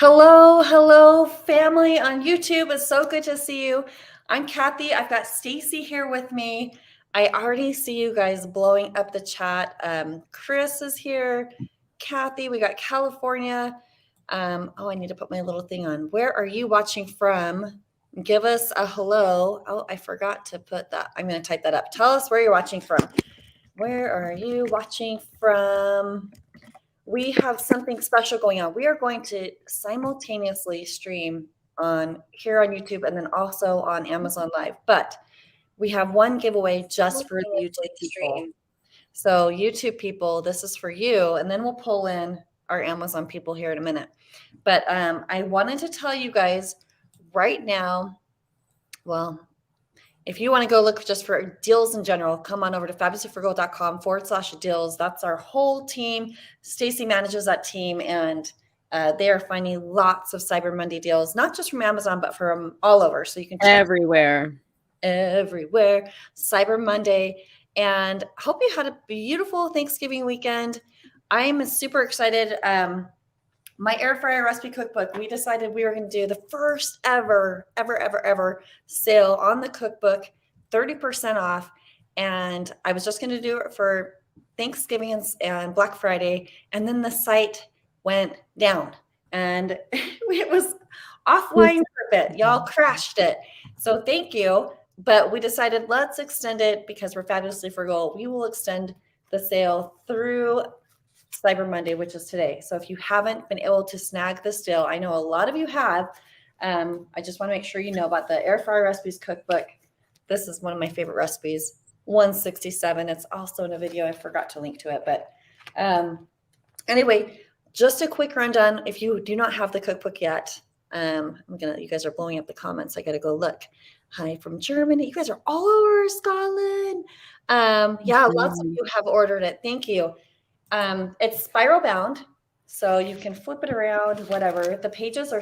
Hello, family on YouTube. It's so good to see you. I'm Kathy. I've got Stacy here with me. I already see you guys blowing up the chat. Chris is here. Kathy, we got California. I need to put my little thing on. Where are you watching from? Give us a hello. Oh, I forgot to put that. I'm going to type that up. Tell us where you're watching from. Where are you watching from? We have something special going on. We are going to simultaneously stream on here on YouTube and then also on Amazon Live. But we have one giveaway just for the YouTube people. So YouTube people, this is for you. And then we'll pull in our Amazon people here in a minute. But I wanted to tell you guys right now, well, if you want to go look just for deals in general, come on over to fabulouslyfrugal.com/deals. That's our whole team. Stacy manages that team, and they are finding lots of Cyber Monday deals, not just from Amazon, but from all over. So you can check everywhere. Cyber Monday. And hope you had a beautiful Thanksgiving weekend. I'm super excited. My air fryer recipe cookbook, we decided we were going to do the first ever sale on the cookbook, 30% off. And I was just going to do it for Thanksgiving and Black Friday. And then the site went down and it was offline for a bit. Y'all crashed it. So thank you. But we decided let's extend it because we're fabulously frugal. We will extend the sale through Cyber Monday, which is today. So if you haven't been able to snag this deal, I know a lot of you have. I just want to make sure you know about the air fryer recipes cookbook. This is one of my favorite recipes, 167. It's also in a video. I forgot to link to it. But anyway, just a quick rundown. If you do not have the cookbook yet, you guys are blowing up the comments. I got to go look. Hi from Germany. You guys are all over Scotland. Lots of you have ordered it. Thank you. It's spiral bound, so you can flip it around, whatever. The pages are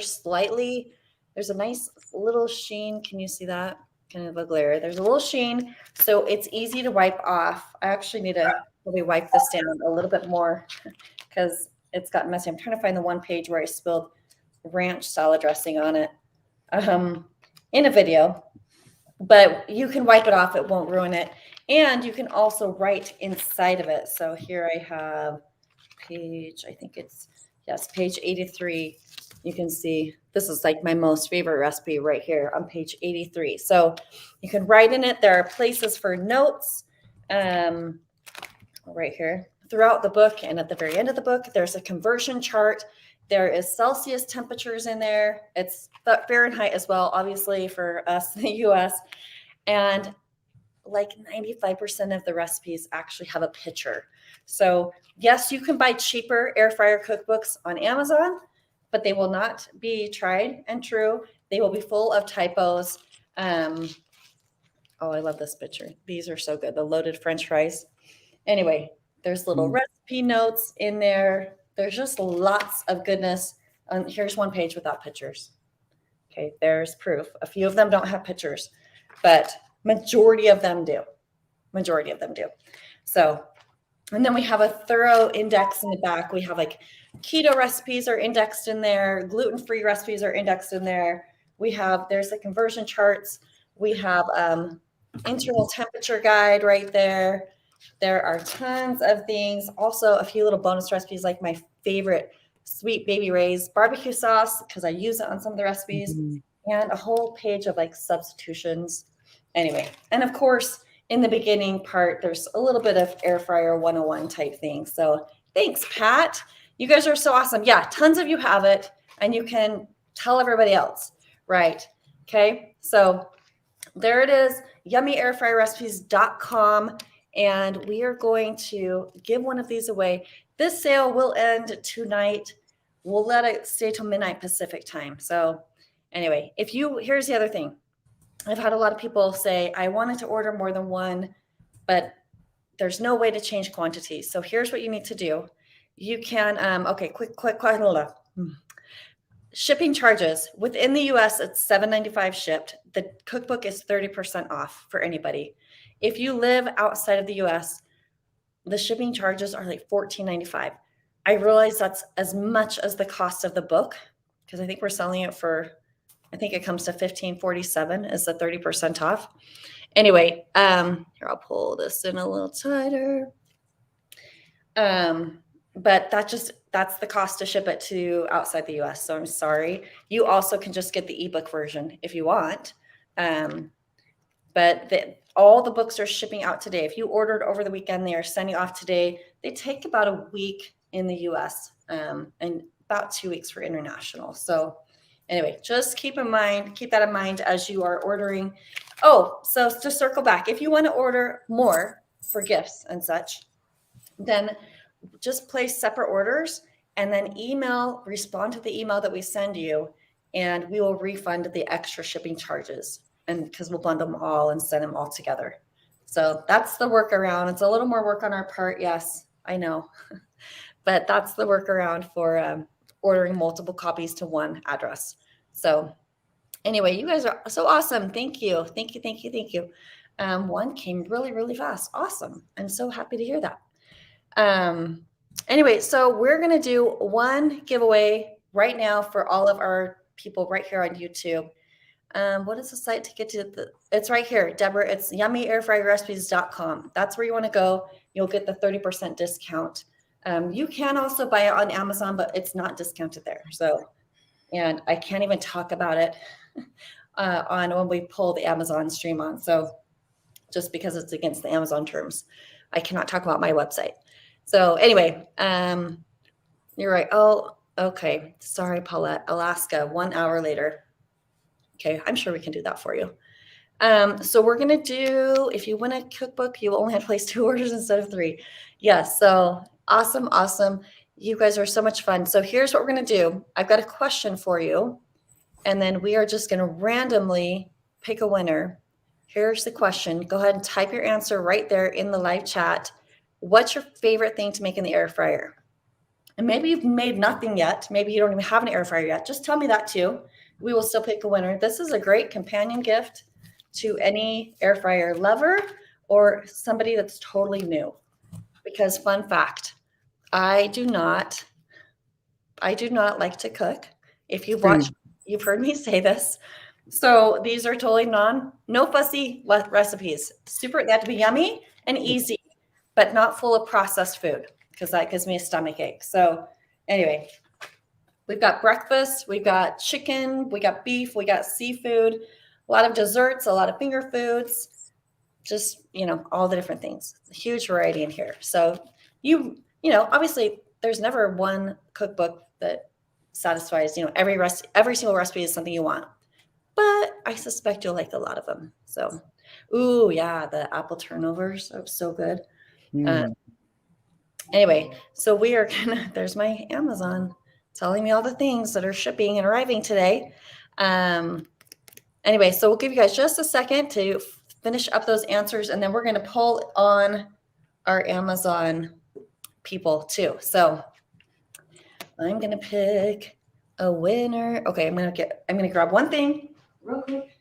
there's a nice little sheen. Can you see that? Kind of a glare. There's a little sheen, so it's easy to wipe off. I actually need to maybe wipe this down a little bit more because it's gotten messy. I'm trying to find the one page where I spilled ranch salad dressing on it in a video, but you can wipe it off. It won't ruin it. And you can also write inside of it. So here I have page 83. You can see this is like my most favorite recipe right here on page 83. So you can write in it. There are places for notes right here throughout the book. And at the very end of the book, there's a conversion chart. There is Celsius temperatures in there. It's Fahrenheit as well, obviously for us in the US. And like 95% of the recipes actually have a picture. So yes, you can buy cheaper air fryer cookbooks on Amazon, but they will not be tried and true. They will be full of typos. I love this picture. These are so good. The loaded French fries. Anyway, there's little recipe notes in there. There's just lots of goodness. Here's one page without pictures. Okay, there's proof. A few of them don't have pictures, but majority of them do. So, and then we have a thorough index in the back. We have like keto recipes are indexed in there. Gluten-free recipes are indexed in there. There's the conversion charts. We have internal temperature guide right there. There are tons of things. Also a few little bonus recipes like my favorite Sweet Baby Ray's barbecue sauce because I use it on some of the recipes and a whole page of like substitutions. Anyway, and of course, in the beginning part, there's a little bit of air fryer 101 type thing. So thanks, Pat. You guys are so awesome. Yeah, tons of you have it, and you can tell everybody else, right? Okay, so there it is, yummyairfryerrecipes.com, and we are going to give one of these away. This sale will end tonight. We'll let it stay till midnight Pacific time. So anyway, here's the other thing. I've had a lot of people say, I wanted to order more than one, but there's no way to change quantities. So here's what you need to do. You can, quick. Shipping charges. Within the US, it's $7.95 shipped. The cookbook is 30% off for anybody. If you live outside of the US, the shipping charges are like $14.95. I realize that's as much as the cost of the book. because I think we're selling it for, I think it comes to $15.47 is the 30% off. Anyway, here, I'll pull this in a little tighter. But that's the cost to ship it to outside the US. So I'm sorry. You also can just get the ebook version if you want. But all the books are shipping out today. If you ordered over the weekend, they are sending off today. They take about a week in the US, and about 2 weeks for international. So anyway, just keep that in mind as you are ordering. Oh, so to circle back, if you want to order more for gifts and such, then just place separate orders and then respond to the email that we send you, and we will refund the extra shipping charges. And because we'll bundle them all and send them all together. So that's the workaround. It's a little more work on our part. Yes, I know. But that's the workaround for ordering multiple copies to one address. So anyway, you guys are so awesome. Thank you. Thank you. Thank you. Thank you. One came really, really fast. Awesome. I'm so happy to hear that. Anyway, so we're going to do one giveaway right now for all of our people right here on YouTube. What is the site to get to? It's right here, Deborah. It's yummyairfryerrecipes.com. That's where you want to go. You'll get the 30% discount. You can also buy it on Amazon, but it's not discounted there. So, and I can't even talk about it on when we pull the Amazon stream on. So just because it's against the Amazon terms, I cannot talk about my website. So anyway, you're right. Oh, okay. Sorry, Paulette. Alaska, 1 hour later. Okay, I'm sure we can do that for you. So we're going to do, if you win a cookbook, you will only have to place 2 orders instead of 3. Yes, so awesome, awesome. You guys are so much fun. So here's what we're going to do. I've got a question for you, and then we are just going to randomly pick a winner. Here's the question. Go ahead and type your answer right there in the live chat. What's your favorite thing to make in the air fryer? And maybe you've made nothing yet. Maybe you don't even have an air fryer yet. Just tell me that too. We will still pick a winner. This is a great companion gift to any air fryer lover or somebody that's totally new. Because fun fact, I do not like to cook. If you've watched, you've heard me say this. So these are totally no fussy recipes. They have to be yummy and easy, but not full of processed food, because that gives me a stomach ache. So anyway, we've got breakfast, we've got chicken, we got beef, we got seafood, a lot of desserts, a lot of finger foods, just, all the different things. It's a huge variety in here. So obviously there's never one cookbook that satisfies, every single recipe is something you want, but I suspect you'll like a lot of them. So, ooh, yeah, the apple turnovers are so good. Anyway, so we are there's my Amazon telling me all the things that are shipping and arriving today. Anyway, so we'll give you guys just a second to finish up those answers, and then we're going to pull on our Amazon people too. So I'm going to pick a winner. Okay, I'm going to grab one thing real quick.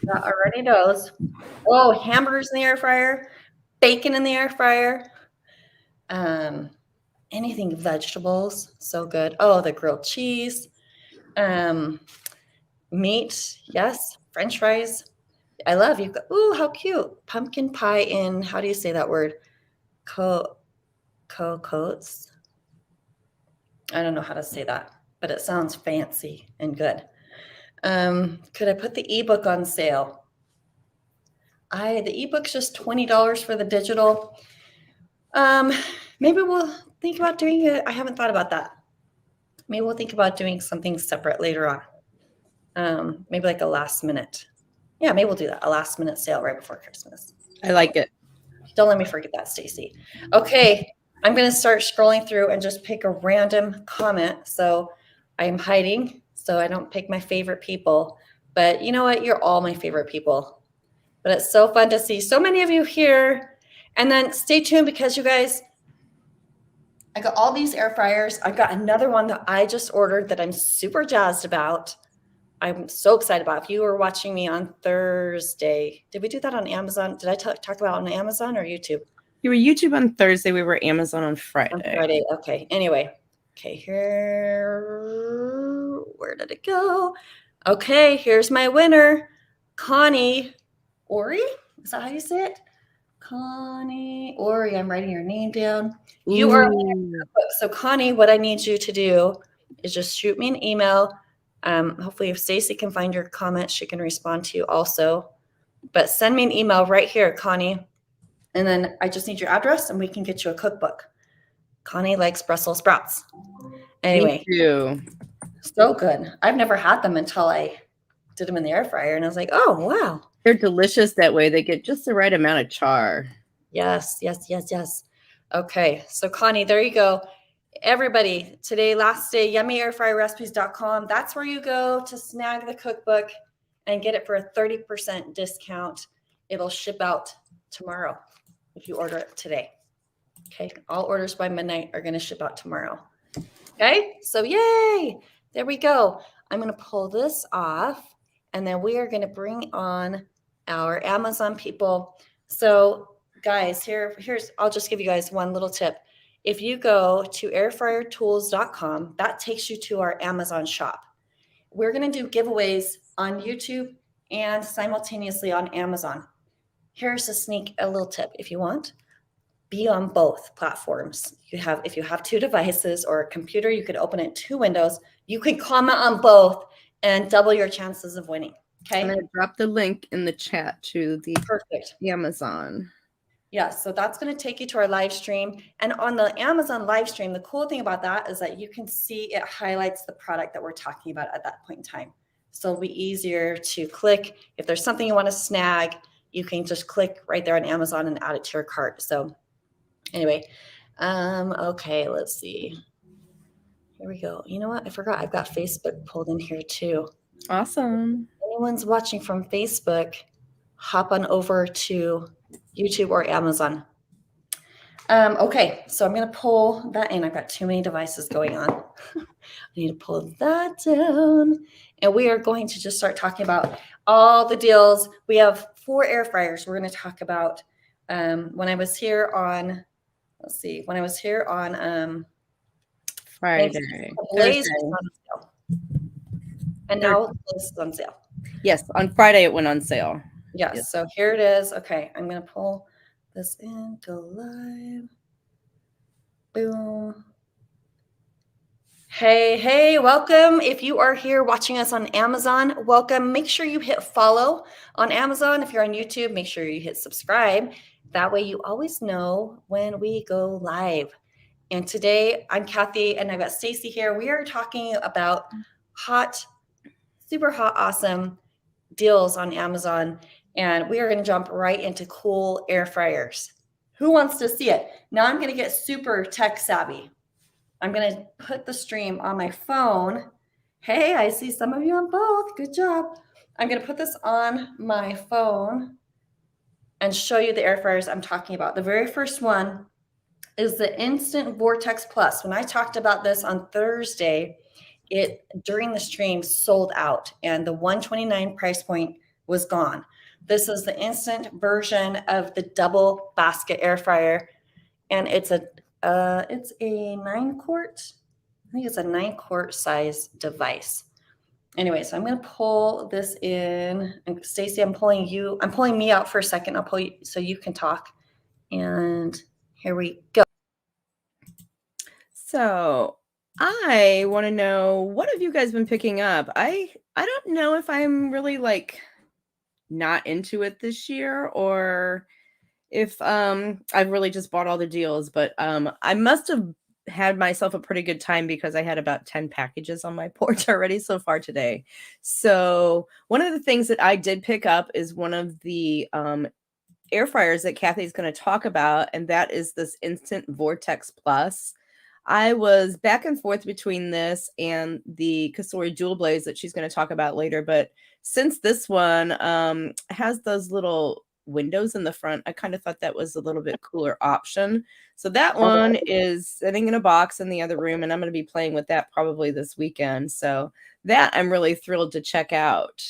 That already knows. Oh, hamburgers in the air fryer, bacon in the air fryer, anything vegetables, so good. Oh, the grilled cheese, meat, yes, French fries. I love you. Ooh, how cute! Pumpkin pie in, how do you say that word? Coats. I don't know how to say that, but it sounds fancy and good. Could I put the ebook on sale? The ebook's just $20 for the digital. Maybe we'll think about doing it. I haven't thought about that. Maybe we'll think about doing something separate later on. Maybe like a last minute. Yeah, maybe we'll do that. A last minute sale right before Christmas. I like it. Don't let me forget that, Stacy. Okay, I'm going to start scrolling through and just pick a random comment. So I'm hiding so I don't pick my favorite people. But you know what? You're all my favorite people. But it's so fun to see so many of you here. And then stay tuned, because you guys, I got all these air fryers. I've got another one that I just ordered that I'm super jazzed about. I'm so excited about. If you were watching me on Thursday, did we do that on Amazon? Did I talk about it on Amazon or YouTube? You were YouTube on Thursday. We were Amazon on Friday. On Friday. Okay. Anyway. Okay, here. Where did it go? Okay, here's my winner. Connie Ori? Is that how you say it? Connie Ori. I'm writing your name down. You are a winner of the cookbook. So, Connie, what I need you to do is just shoot me an email. Hopefully, if Stacy can find your comment, she can respond to you also. But send me an email right here, Connie. And then I just need your address and we can get you a cookbook. Connie likes Brussels sprouts. Anyway, Me too. so good. I've never had them until I did them in the air fryer, and I was like, oh, wow. They're delicious that way. They get just the right amount of char. Yes, yes, yes, yes. Okay, so Connie, there you go. Everybody, today, last day, yummyairfryerrecipes.com. That's where you go to snag the cookbook and get it for a 30% discount. It'll ship out tomorrow if you order it today. Okay, all orders by midnight are going to ship out tomorrow. Okay, so yay, there we go. I'm going to pull this off, and then we are going to bring on our Amazon people. So guys, here's I'll just give you guys one little tip. If you go to airfryertools.com, that takes you to our Amazon shop. We're going to do giveaways on YouTube and simultaneously on Amazon. Here's a little tip if you want. Be on both platforms. If you have two devices or a computer, you could open it 2 windows. You can comment on both and double your chances of winning. Okay. I'm going to drop the link in the chat to the Perfect Amazon. Yeah, so that's going to take you to our live stream. And on the Amazon live stream, the cool thing about that is that you can see it highlights the product that we're talking about at that point in time. So it'll be easier to click. If there's something you want to snag, you can just click right there on Amazon and add it to your cart. So anyway, okay, let's see. Here we go. You know what? I forgot I've got Facebook pulled in here too. Awesome. If anyone's watching from Facebook, hop on over to YouTube or Amazon. Okay, so I'm going to pull that in. I've got too many devices going on. I need to pull that down. And we are going to just start talking about all the deals. We have 4 air fryers we're going to talk about. When I was here on, Friday. Blaze was on sale. And now Blaze is on sale. Yes, on Friday it went on sale. Yes, so here it is. Okay, I'm going to pull this in, go live. Boom. Hey, welcome. If you are here watching us on Amazon, welcome. Make sure you hit follow on Amazon. If you're on YouTube, make sure you hit subscribe. That way you always know when we go live. And today I'm Kathy and I've got Stacy here. We are talking about super hot, awesome deals on Amazon. And we are going to jump right into cool air fryers. Who wants to see it? Now I'm going to get super tech savvy. I'm going to put the stream on my phone. Hey, I see some of you on both. Good job. I'm going to put this on my phone and show you the air fryers I'm talking about. The very first one is the Instant Vortex Plus. When I talked about this on Thursday, it during the stream sold out and the $129 price point was gone. This is the instant version of the double basket air fryer, and it's a 9-quart. I think it's a 9-quart size device. Anyway, so I'm going to pull this in. And Stacy, I'm pulling me out for a second. I'll pull you so you can talk. And here we go. So I want to know, what have you guys been picking up? I don't know if I'm really like not into it this year or if I've really just bought all the deals, but I must have had myself a pretty good time because I had about 10 packages on my porch already so far today. So one of the things that I did pick up is one of the air fryers that Kathy's going to talk about, and that is this Instant Vortex Plus. I was back and forth between this and the Cosori Dual Blaze that she's going to talk about later, but since this one has those little windows in the front, I kind of thought that was a little bit cooler option. So that one is sitting in a box in the other room, and I'm going to be playing with that probably this weekend. So that I'm really thrilled to check out.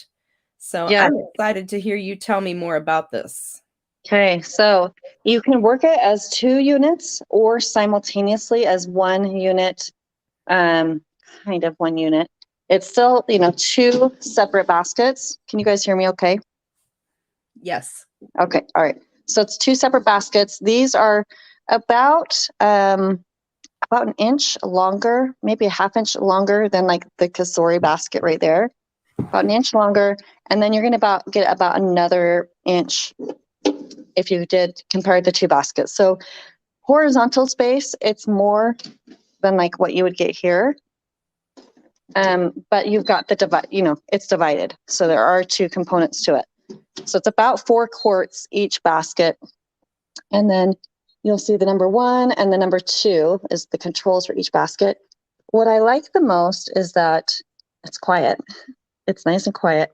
So yeah. I'm excited to hear you tell me more about this. Okay, so you can work it as 2 units or simultaneously as 1 unit, kind of 1 unit. It's still, 2 separate baskets. Can you guys hear me okay? Yes. Okay, all right. So it's 2 separate baskets. These are about an inch longer, maybe a half inch longer than like the Cosori basket right there. About an inch longer, and then you're going to get about another inch if you did compare the 2 baskets. So horizontal space, it's more than like what you would get here. But you've got the divide, it's divided. So there are 2 components to it. So it's about 4 quarts each basket. And then you'll see the number 1 and the number 2 is the controls for each basket. What I like the most is that it's quiet. It's nice and quiet.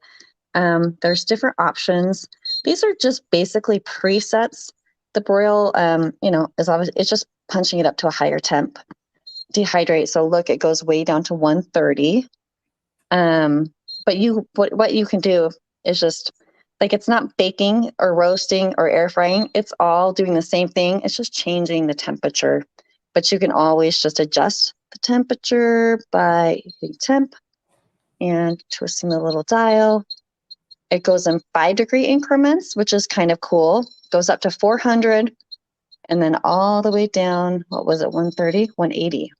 There's different options. These are just basically presets. The broil, is obviously, it's just punching it up to a higher temp. Dehydrate. So look, it goes way down to 130. But what you can do is just like, it's not baking or roasting or air frying. It's all doing the same thing. It's just changing the temperature, but you can always just adjust the temperature by hitting temp and twisting the little dial. It goes in 5-degree increments, which is kind of cool. Goes up to 400 and then all the way down. What was it? 130, 180.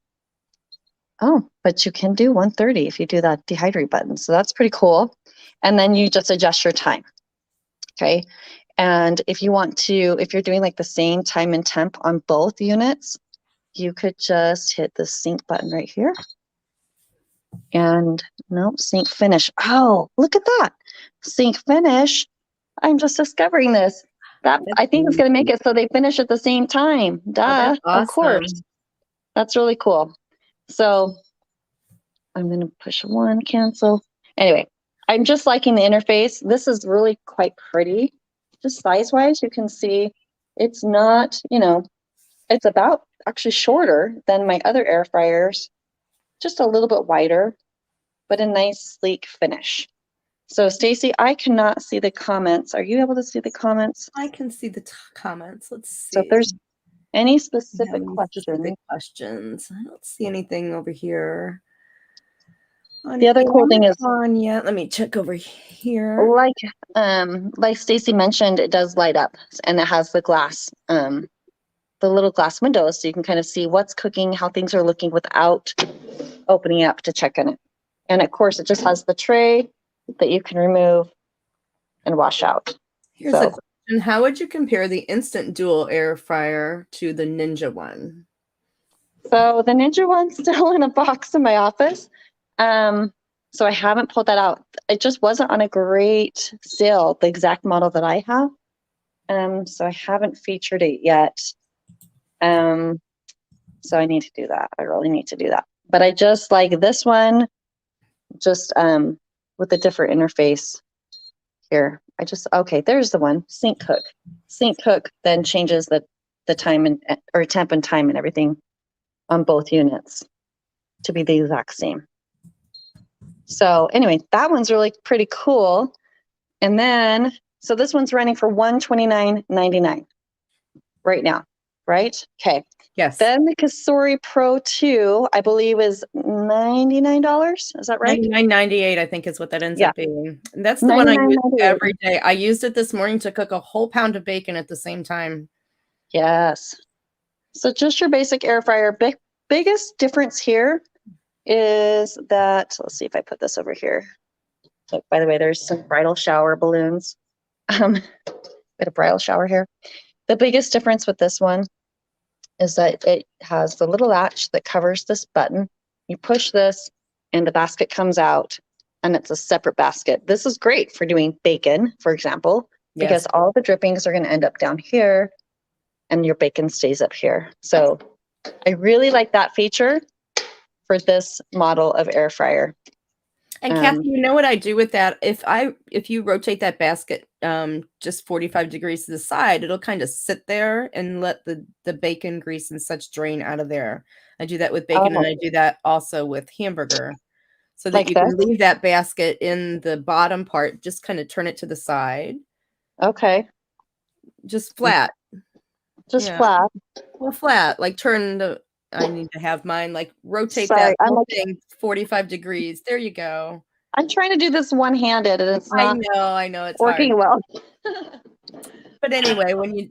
Oh, but you can do 130 if you do that dehydrate button. So that's pretty cool. And then you just adjust your time. Okay. And if you're doing like the same time and temp on both units, you could just hit the sync button right here. And no, sync finish. Oh, look at that. Sync finish. I'm just discovering this. I think it's going to make it so they finish at the same time. Duh, awesome. Of course. That's really cool. So I'm going to push 1, cancel. Anyway, I'm just liking the interface. This is really quite pretty. Just size-wise, you can see it's not, it's about actually shorter than my other air fryers, just a little bit wider, but a nice sleek finish. So Stacy, I cannot see the comments. Are you able to see the comments? I can see the comments. Let's see. So if there's any specific questions. I don't see anything over here. The other cool thing is, let me check over here. Like Stacy mentioned, it does light up and it has the glass, the little glass windows, so you can kind of see what's cooking, how things are looking without opening up to check on it. And of course, it just has the tray that you can remove and wash out. Here's a question. How would you compare the Instant Dual air fryer to the Ninja one? So the Ninja one's still in a box in my office. So I haven't pulled that out. It just wasn't on a great sale, the exact model that I have. So I haven't featured it yet. So I need to do that. I really need to do that. But I just like this one, just with a different interface here. Okay, there's the one, Sync Cook. Sync Cook then changes the time or temp and time and everything on both units to be the exact same. So anyway, that one's really pretty cool. And then, so this one's running for $129.99 right now, right? Okay. Yes. Then the Cosori Pro 2, I believe, is $99. Is that right? $99.98, I think, is what that ends up being. And that's the one I use every day. I used it this morning to cook a whole pound of bacon at the same time. Yes. So just your basic air fryer. Biggest difference here is that, let's see if I put this over here. So, by the way, there's some bridal shower balloons. Bit of bridal shower here. The biggest difference with this one is that it has the little latch that covers this button. You push this and the basket comes out and it's a separate basket. This is great for doing bacon, for example, because all the drippings are going to end up down here and your bacon stays up here. So I really like that feature for this model of air fryer. And Kathy, you know what I do with that? If you rotate that basket just 45 degrees to the side, it'll kind of sit there and let the bacon grease and such drain out of there. I do that with bacon and I do that also with hamburger. So that you can leave that basket in the bottom part, just kind of turn it to the side. Okay. just flat. Just Yeah. flat. Well, flat. Like I need to have mine like rotate Sorry, that whole thing 45 degrees. There you go. I'm trying to do this one-handed and it's not I know it's working hard. well. But anyway, when you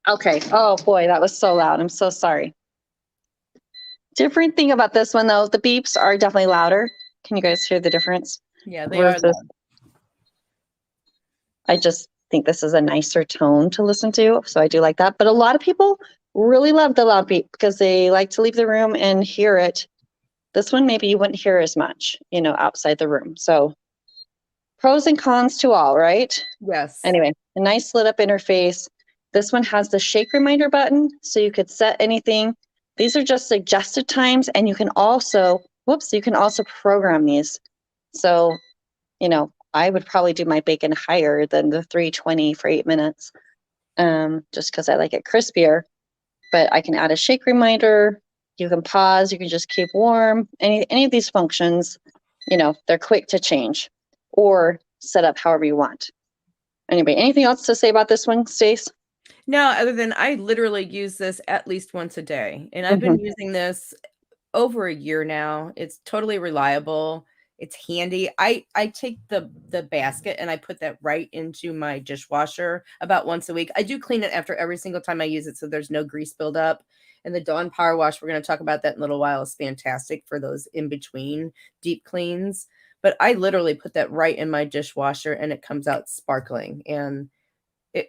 Okay. Oh boy, that was so loud. I'm so sorry. Different thing about this one though, the beeps are definitely louder. Can you guys hear the difference? Yeah, they are loud. I just think this is a nicer tone to listen to, so I do like that. But a lot of people really love the loud beep because they like to leave the room and hear it. This one maybe you wouldn't hear as much, outside the room. So pros and cons to all, right? Yes. Anyway, a nice lit up interface. This one has the shake reminder button, so you could set anything. These are just suggested times, and you can also program these. So, I would probably do my bacon higher than the 320 for 8 minutes, just because I like it crispier. But I can add a shake reminder. You can pause. You can just keep warm. Any of these functions, they're quick to change or set up however you want. Anyway, anything else to say about this one, Stace? No, other than I literally use this at least once a day, and I've been using this over a year now. It's totally reliable. It's handy. I take the basket and I put that right into my dishwasher about once a week. I do clean it after every single time I use it, so there's no grease buildup. And the Dawn Power Wash, we're going to talk about that in a little while, is fantastic for those in between deep cleans. But I literally put that right in my dishwasher and it comes out sparkling, and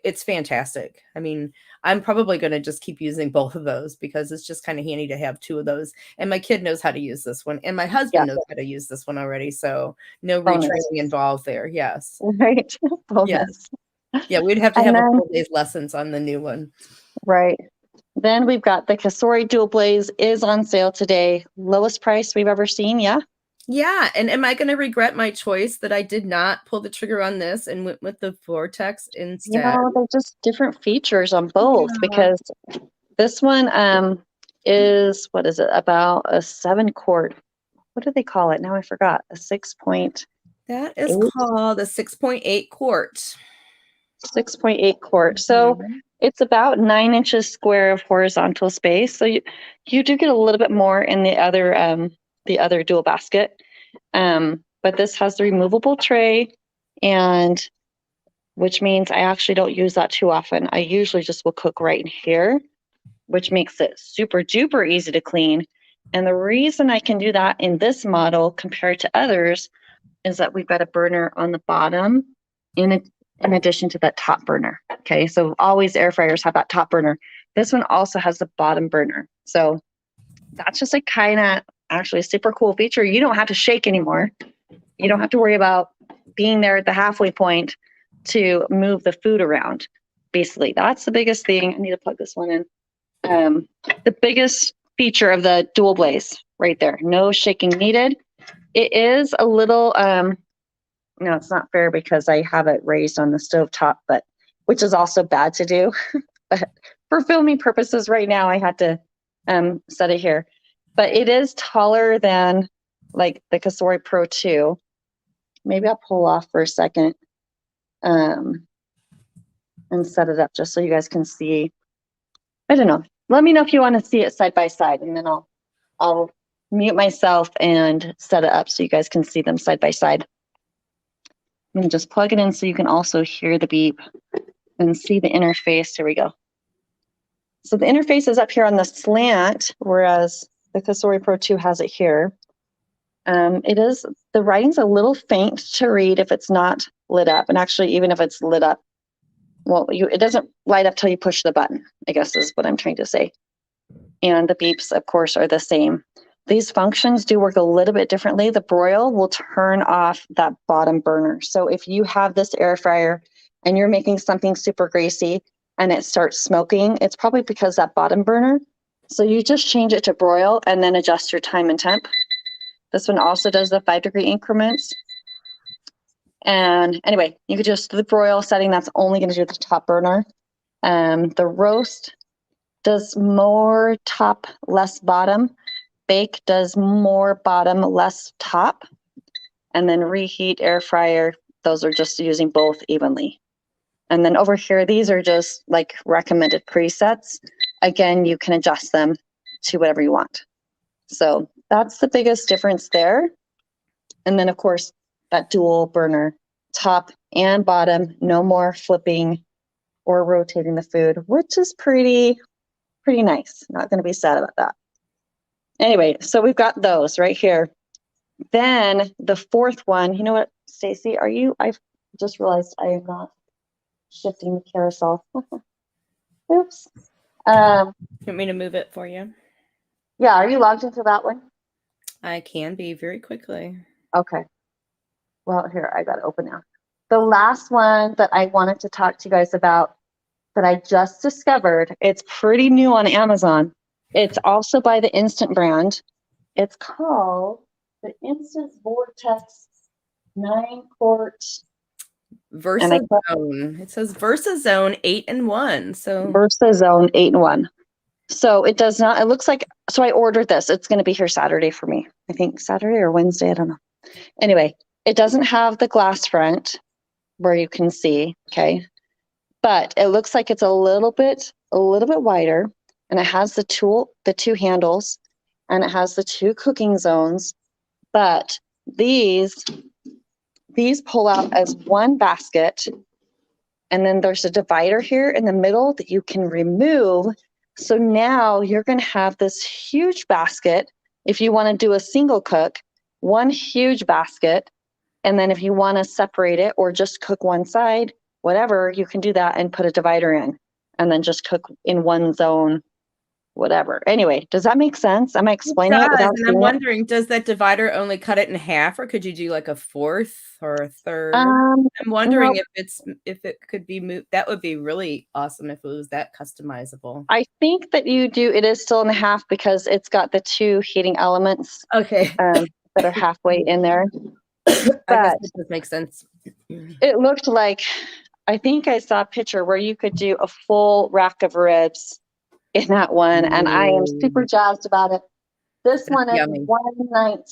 it's fantastic. I mean, I'm probably going to just keep using both of those because it's just kind of handy to have two of those. And my kid knows how to use this one, and my husband knows how to use this one already. So no retraining involved there. Yes. Right. Yes. Yeah, we'd have to have a full day's lessons on the new one. Right. Then we've got the Cosori Dual Blaze is on sale today. Lowest price we've ever seen. Yeah. Yeah. And am I going to regret my choice that I did not pull the trigger on this and went with the Vortex instead? They're just different features on both because this one is, what is it, about a 7-quart. What do they call it? Now I forgot. A 6.8. That is called a 6.8 quart. 6.8 quart. So it's about 9 inches square of horizontal space. So you do get a little bit more in the other dual basket. But this has the removable tray, and which means I actually don't use that too often. I usually just will cook right in here, which makes it super duper easy to clean. And the reason I can do that in this model compared to others is that we've got a burner on the bottom in addition to that top burner. Okay, so always air fryers have that top burner. This one also has the bottom burner. So that's just a kind of actually a super cool feature. You don't have to shake anymore. You don't have to worry about being there at the halfway point to move the food around. Basically, that's the biggest thing. I need to plug this one in. The biggest feature of the Dual Blaze right there. No shaking needed. It is a little, no, it's not fair because I have it raised on the stove top, but which is also bad to do. But for filming purposes right now, I had to set it here. But it is taller than like the Cosori Pro 2. Maybe I'll pull off for a second and set it up just so you guys can see. I don't know. Let me know if you want to see it side by side, and then I'll mute myself and set it up so you guys can see them side by side. And just plug it in so you can also hear the beep and see the interface. Here we go. So the interface is up here on the slant, whereas the Cosori Pro 2 has it here. The writing's a little faint to read if it's not lit up. And actually, even if it's lit up, it doesn't light up till you push the button, I guess is what I'm trying to say. And the beeps, of course, are the same. These functions do work a little bit differently. The broil will turn off that bottom burner. So if you have this air fryer and you're making something super greasy and it starts smoking, it's probably because that bottom burner. So you just change it to broil and then adjust your time and temp. This one also does the 5-degree increments. And anyway, you could just the broil setting, that's only going to do the top burner. The roast does more top, less bottom. Bake does more bottom, less top. And then reheat, air fryer, those are just using both evenly. And then over here, these are just like recommended presets. Again, you can adjust them to whatever you want. So that's the biggest difference there. And then of course, that dual burner, top and bottom, no more flipping or rotating the food, which is pretty nice. Not going to be sad about that. Anyway, so we've got those right here. Then the fourth one, you know what, Stacy, I've just realized I am not shifting the carousel. Oops. You want me to move it for you? Yeah, are you logged into that one? I can be very quickly. Okay. Well, here, I got to open now. The last one that I wanted to talk to you guys about that I just discovered, it's pretty new on Amazon. It's also by the Instant brand. It's called the Instant Vortex 9-quart. Versa Zone. It says Versa Zone 8-in-1. So Versa Zone 8-in-1. So it does not, it looks like, so I ordered this. It's going to be here Saturday for me. I think Saturday or Wednesday. I don't know. Anyway, it doesn't have the glass front where you can see. Okay. But it looks like it's a little bit wider, and it has the two handles, and it has the 2 cooking zones. But these pull out as one basket, and then there's a divider here in the middle that you can remove. So now you're going to have this huge basket. If you want to do a single cook, one huge basket. And then if you want to separate it or just cook one side, whatever, you can do that and put a divider in and then just cook in one zone, whatever. Anyway, does that make sense? Am I explaining it without and I'm wondering, does that divider only cut it in half, or could you do like a fourth or a third? I'm wondering if it could be moved. That would be really awesome if it was that customizable. I think that it is still in half because it's got the 2 heating elements. Okay. That are halfway in there. I guess it does make sense. It looked like, I think I saw a picture where you could do a full rack of ribs in that one, and I am super jazzed about it. This one is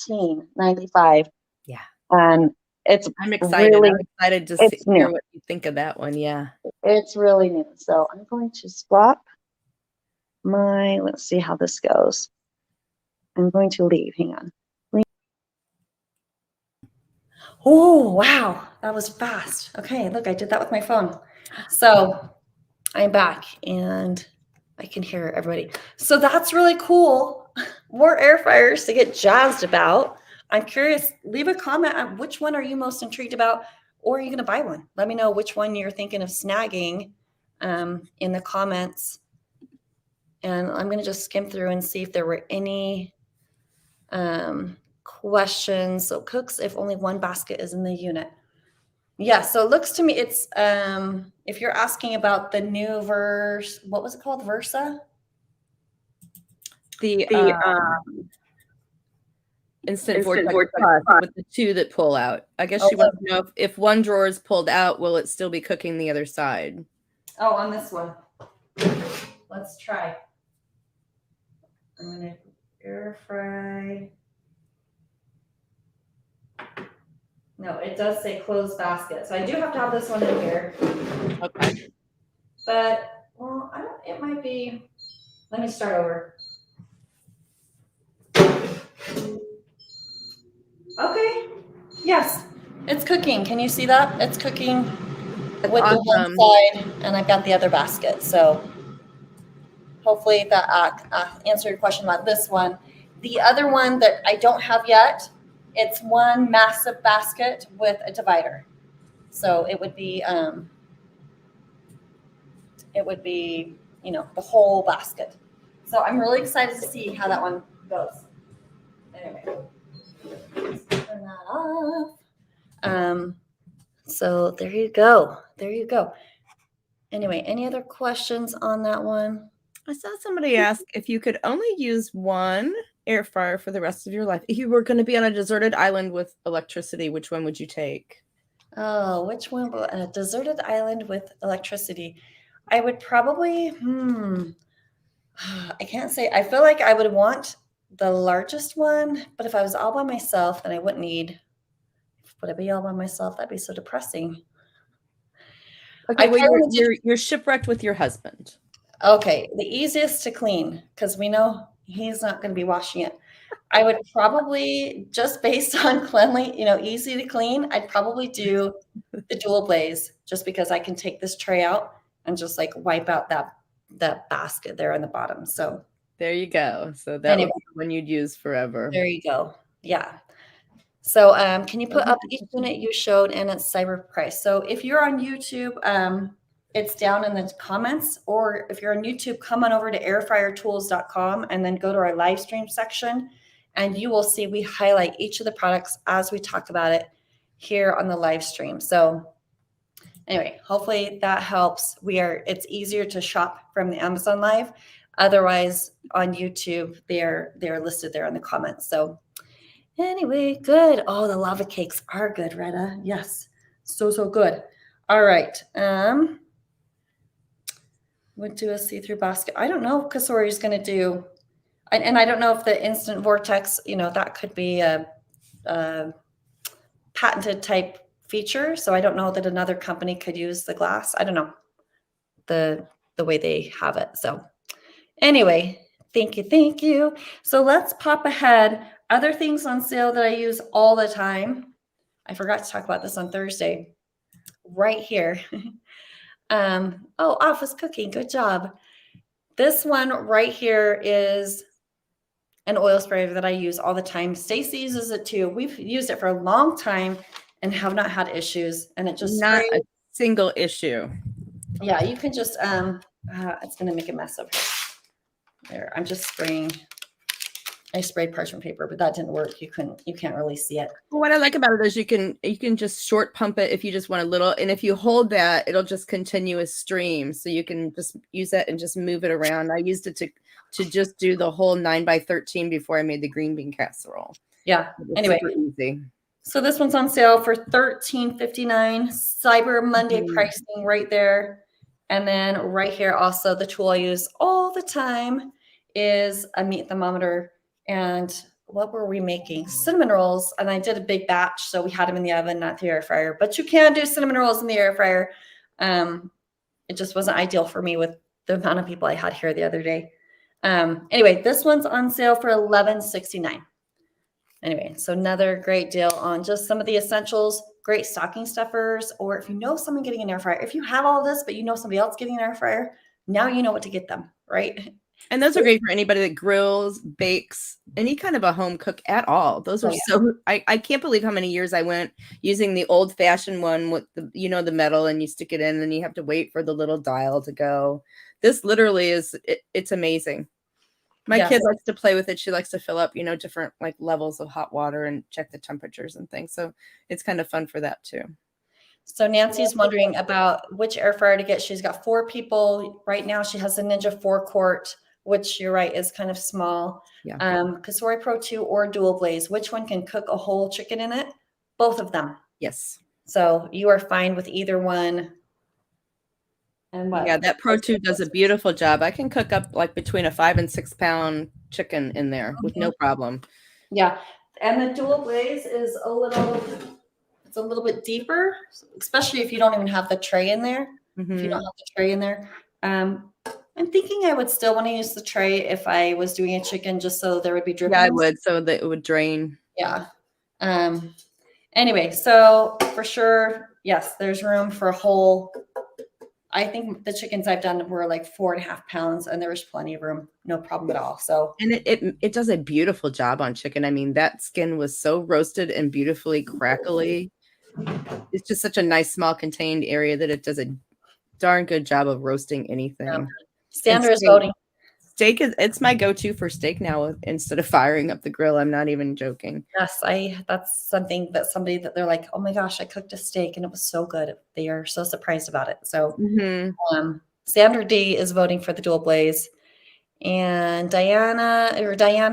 $119.95. Yeah. And I'm excited. Really, I'm excited to hear what you think of that one. Yeah. It's really new. So I'm going to swap let's see how this goes. I'm going to leave. Hang on. Oh, wow. That was fast. Okay, look, I did that with my phone. So I'm back and I can hear everybody. So that's really cool. More air fryers to get jazzed about. I'm curious, leave a comment on which one are you most intrigued about, or are you going to buy one? Let me know which one you're thinking of snagging in the comments. And I'm going to just skim through and see if there were any questions. So cooks if only one basket is in the unit. Yeah, so it looks to me it's if you're asking about the new what was it called? Versa? The Instant Vortex with the 2 that pull out. I guess she wants to know if one drawer is pulled out, will it still be cooking the other side? Oh, on this one. Let's try. I'm gonna air fry. No, it does say closed basket. So I do have to have this one in here. Okay. But, well, it might be, let me start over. Okay. Yes, it's cooking. Can you see that? It's cooking with the one side, and I've got the other basket. So hopefully that answered your question about this one. The other one that I don't have yet, it's one massive basket with a divider. So it would be, the whole basket. So I'm really excited to see how that one goes. Anyway, turn that off. So there you go. There you go. Anyway, any other questions on that one? I saw somebody ask if you could only use one air fryer for the rest of your life. If you were going to be on a deserted island with electricity, which one would you take? Oh, which one? A deserted island with electricity. I would probably, I can't say. I feel like I would want the largest one, but if I was all by myself, then I wouldn't need. Would I be all by myself? That'd be so depressing. Okay, well, kinda did- you're shipwrecked with your husband. Okay, the easiest to clean, because we know he's not gonna be washing it. I would probably, just based on cleanly, easy to clean, I'd probably do the dual blaze, just because I can take this tray out and just like wipe out that basket there on the bottom. So There you go. So that anyway, would be the one you'd use forever. there you go. Yeah. So can you put Okay. up each unit you showed and its cyber price? So if you're on YouTube, it's down in the comments, or if you're on YouTube, come on over to airfryertools.com and then go to our live stream section, and you will see we highlight each of the products as we talk about it here on the live stream. So anyway, hopefully that helps. It's easier to shop from the Amazon Live. Otherwise, on YouTube, they're listed there in the comments. So anyway, good. Oh, the lava cakes are good, Retta. Yes, so good. All right. Would do a see-through basket. I don't know if Cosori is going to do, and I don't know if the instant vortex, that could be a patented type feature. So I don't know that another company could use the glass. I don't know the way they have it. So anyway, thank you. So let's pop ahead. Other things on sale that I use all the time. I forgot to talk about this on Thursday. Right here. Office cooking. Good job. This one right here is an oil spray that I use all the time. Stacy uses it too. We've used it for a long time and have not had issues. And it just Not sprays. a single issue. Yeah, you can just it's gonna make a mess of here. There, I'm just spraying. I sprayed parchment paper, but that didn't work. You can't really see it. Well, what I like about it is you can just short pump it if you just want a little, and if you hold that, it'll just continue a stream. So you can just use that and just move it around. I used it to just do the whole 9x13 before I made the green bean casserole. Yeah. Anyway, super easy. So this one's on sale for $13.59. Cyber Monday pricing right there. And then right here also, the tool I use all the time is a meat thermometer. And what were we making? Cinnamon rolls. And I did a big batch, so we had them in the oven, not the air fryer. But you can do cinnamon rolls in the air fryer. It just wasn't ideal for me with the amount of people I had here the other day. Anyway, this one's on sale for $11.69. Anyway, so another great deal on just some of the essentials, great stocking stuffers, or if you know someone getting an air fryer, if you have all this, but you know somebody else getting an air fryer, now you know what to get them, right? And those are great for anybody that grills, bakes, any kind of a home cook at all. Those are I can't believe how many years I went using the old fashioned one with the, the metal, and you stick it in and you have to wait for the little dial to go. This literally it's amazing. My kid likes to play with it. She likes to fill up, different like levels of hot water and check the temperatures and things. So it's kind of fun for that too. So Nancy's wondering about which air fryer to get. She's got 4 people right now. She has a Ninja 4-quart, which you're right is kind of small. Yeah. Cosori Pro 2 or Dual Blaze. Which one can cook a whole chicken in it? Both of them. Yes. So you are fine with either one. And what? Yeah, that Pro 2 does a beautiful job. I can cook up like between a 5 and 6 pound chicken in there with no problem. Yeah. And the Dual Blaze is a little bit deeper, especially if you don't even have the tray in there. Mm-hmm. If you don't have the tray in there. I'm thinking I would still want to use the tray if I was doing a chicken, just so there would be drippings. Yeah, I would, so that it would drain. Yeah. Anyway, so for sure, yes, there's room for a whole. I think the chickens I've done were like 4.5 pounds, and there was plenty of room, no problem at all. So, and it does a beautiful job on chicken. I mean, that skin was so roasted and beautifully crackly. It's just such a nice small contained area that it does a darn good job of roasting anything. Yeah. Sandra is voting. Steak it's my go-to for steak now instead of firing up the grill. I'm not even joking. Yes, that's something that somebody that they're like, oh my gosh, I cooked a steak and it was so good. They are so surprised about it. So Sandra D is voting for the Dual Blaze, and Diane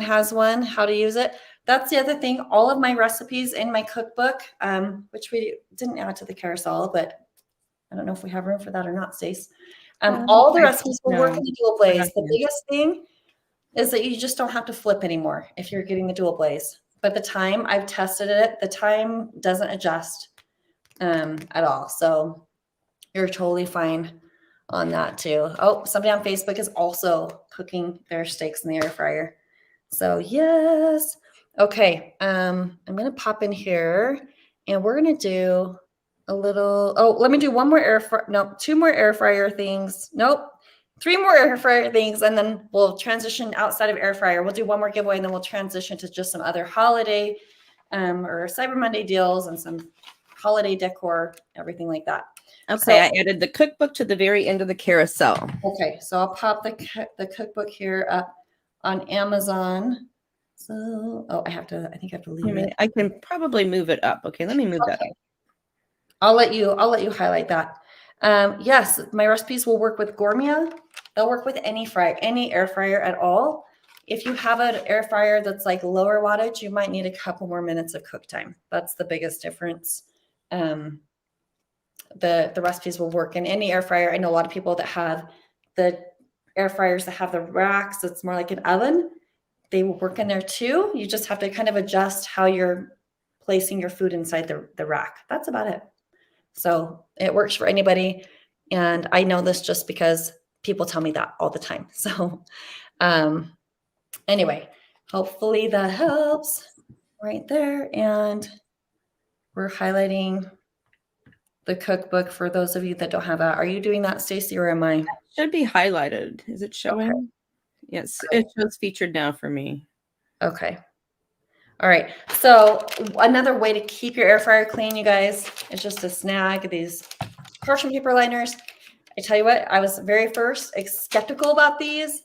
has one. How to use it? That's the other thing. All of my recipes in my cookbook, which we didn't add to the carousel, but I don't know if we have room for that or not, Stace. All the recipes will work in the Dual Blaze. The biggest thing is that you just don't have to flip anymore if you're getting the Dual Blaze. But the time, I've tested it, the time doesn't adjust at all. So you're totally fine on that too. Oh, somebody on Facebook is also cooking their steaks in the air fryer. So yes. Okay. I'm going to pop in here and we're going to do a little, oh, let me do one more two more air fryer things. Nope. 3 more air fryer things. And then we'll transition outside of air fryer. We'll do one more giveaway and then we'll transition to just some other holiday or Cyber Monday deals and some holiday decor, everything like that. Okay, I added the cookbook to the very end of the carousel. Okay, so I'll pop the cookbook here up on Amazon. So, oh, I think I have to leave it. I can probably move it up. Okay, let me move that up. I'll let you highlight that. Yes, my recipes will work with Gourmet. They'll work with any air fryer at all. If you have an air fryer that's like lower wattage, you might need a couple more minutes of cook time. That's the biggest difference. The recipes will work in any air fryer. I know a lot of people that have the air fryers that have the racks. It's more like an oven. They will work in there too. You just have to kind of adjust how you're placing your food inside the rack. That's about it. So it works for anybody. And I know this just because people tell me that all the time. So anyway, hopefully that helps right there. And we're highlighting the cookbook for those of you that don't have that. Are you doing that, Stacy, or am I? It should be highlighted. Is it showing? Okay. Yes, it shows featured now for me. Okay. All right. So another way to keep your air fryer clean, you guys, is just to snag these parchment paper liners. I tell you what, I was very first skeptical about these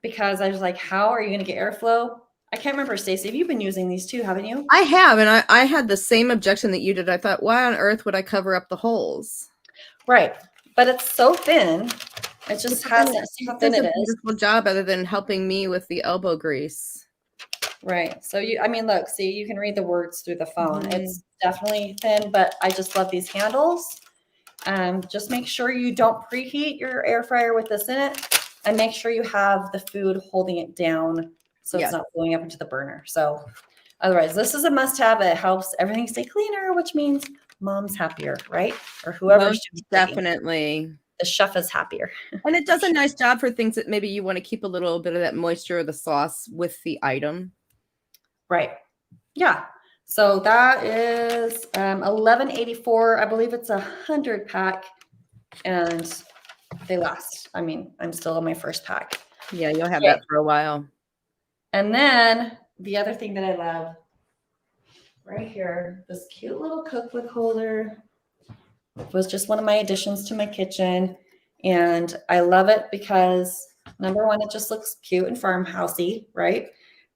because I was like, how are you going to get airflow? I can't remember, Stacey, have you been using these too, haven't you? I have, and I had the same objection that you did. I thought, why on earth would I cover up the holes? Right. But it's so thin. It just has how thin it is. It's a beautiful job other than helping me with the elbow grease. Right. So look, see, you can read the words through the phone. Mm-hmm. It's definitely thin, but I just love these handles. Just make sure you don't preheat your air fryer with this in it, and make sure you have the food holding it down so it's not blowing up into the burner. So otherwise, this is a must-have. It helps everything stay cleaner, which means mom's happier, right? Or whoever. Definitely. The chef is happier. And it does a nice job for things that maybe you want to keep a little bit of that moisture of the sauce with the item. Right. Yeah. So that is $11.84. I believe it's 100 pack, and they last. I mean, I'm still on my first pack. Yeah, you'll have that for a while. And then the other thing that I love right here, this cute little cookbook holder was just one of my additions to my kitchen. And I love it because number one, it just looks cute and farmhousey, right?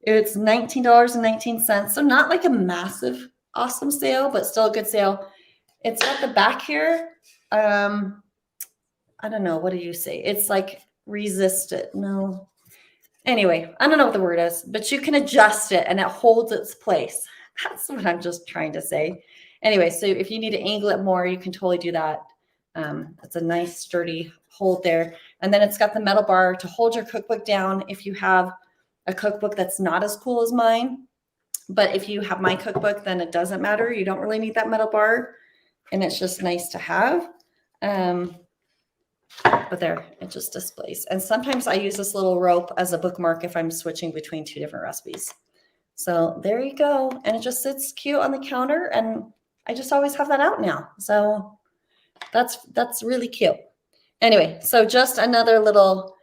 It's $19.19. So not like a massive, awesome sale, but still a good sale. It's at the back here. I don't know. What do you say? It's like resistant. No. Anyway, I don't know what the word is, but you can adjust it and it holds its place. That's what I'm just trying to say. Anyway, so if you need to angle it more, you can totally do that. It's a nice sturdy hold there. And then it's got the metal bar to hold your cookbook down if you have a cookbook that's not as cool as mine. But if you have my cookbook, then it doesn't matter. You don't really need that metal bar. And it's just nice to have. But there, it just displays. And sometimes I use this little rope as a bookmark if I'm switching between 2 different recipes. So there you go. And it just sits cute on the counter. And I just always have that out now. So that's really cute. Anyway, so just another little,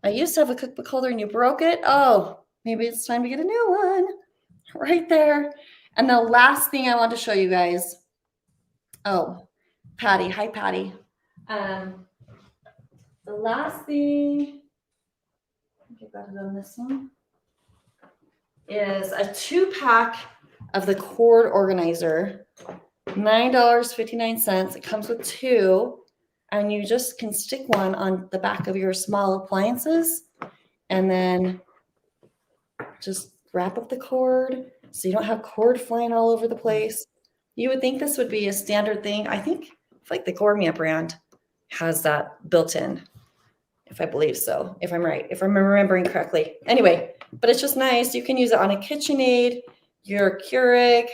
I used to have a cookbook holder and you broke it. Oh, maybe it's time to get a new one right there. And the last thing I want to show you guys. Oh, Patty. Hi, Patty. The last thing, I think I got it on this one, is a 2-pack of the cord organizer, $9.59. It comes with 2, and you just can stick one on the back of your small appliances, and then just wrap up the cord so you don't have cord flying all over the place. You would think this would be a standard thing. I think like the Gourmet brand has that built in, if I believe so, if I'm right, if I'm remembering correctly. Anyway, but it's just nice. You can use it on a KitchenAid, your Keurig,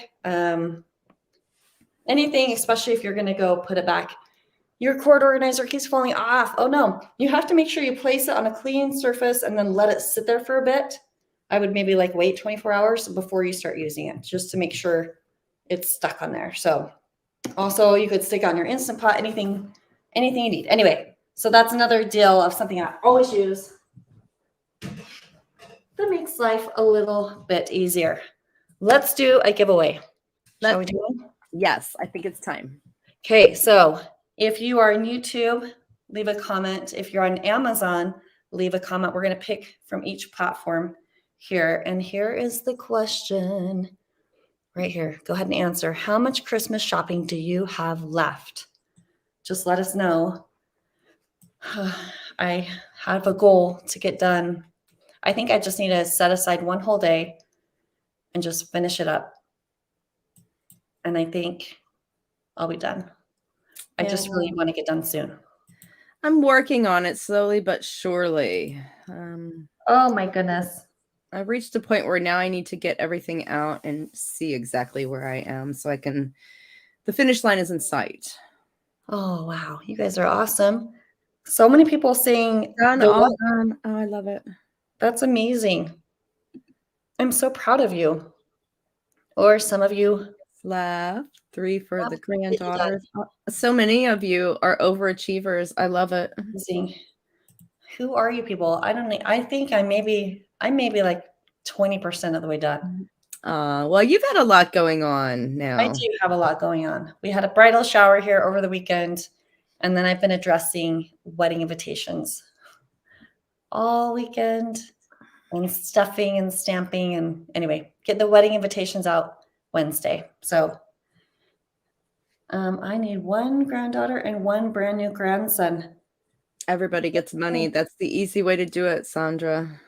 anything, especially if you're going to go put it back Your cord organizer keeps falling off. Oh no, you have to make sure you place it on a clean surface and then let it sit there for a bit. I would maybe like wait 24 hours before you start using it, just to make sure it's stuck on there. So also you could stick on your Instant Pot, anything you need. Anyway, so that's another deal of something I always use that makes life a little bit easier. Let's do a giveaway. Shall we do one? Yes, I think it's time. Okay, so if you are on YouTube, leave a comment. If you're on Amazon, leave a comment. We're going to pick from each platform here. And here is the question right here. Go ahead and answer. How much Christmas shopping do you have left? Just let us know. I have a goal to get done. I think I just need to set aside one whole day and just finish it up. And I think I'll be done. I just really want to get done soon. I'm working on it slowly but surely. Oh my goodness. I've reached a point where now I need to get everything out and see exactly where I am so I can, the finish line is in sight. Oh, wow. You guys are awesome. So many people saying Done, all done. Oh, I love it. That's amazing. I'm so proud of you. Or some of you left 3 for the granddaughter. So many of you are overachievers. I love it. Amazing. Who are you people? I don't know. I think I may be like 20% of the way done. Well, you've had a lot going on now. I do have a lot going on. We had a bridal shower here over the weekend, and then I've been addressing wedding invitations all weekend and stuffing and stamping, and anyway, get the wedding invitations out Wednesday. So I need one granddaughter and one brand new grandson. Everybody gets money. That's the easy way to do it, Sandra.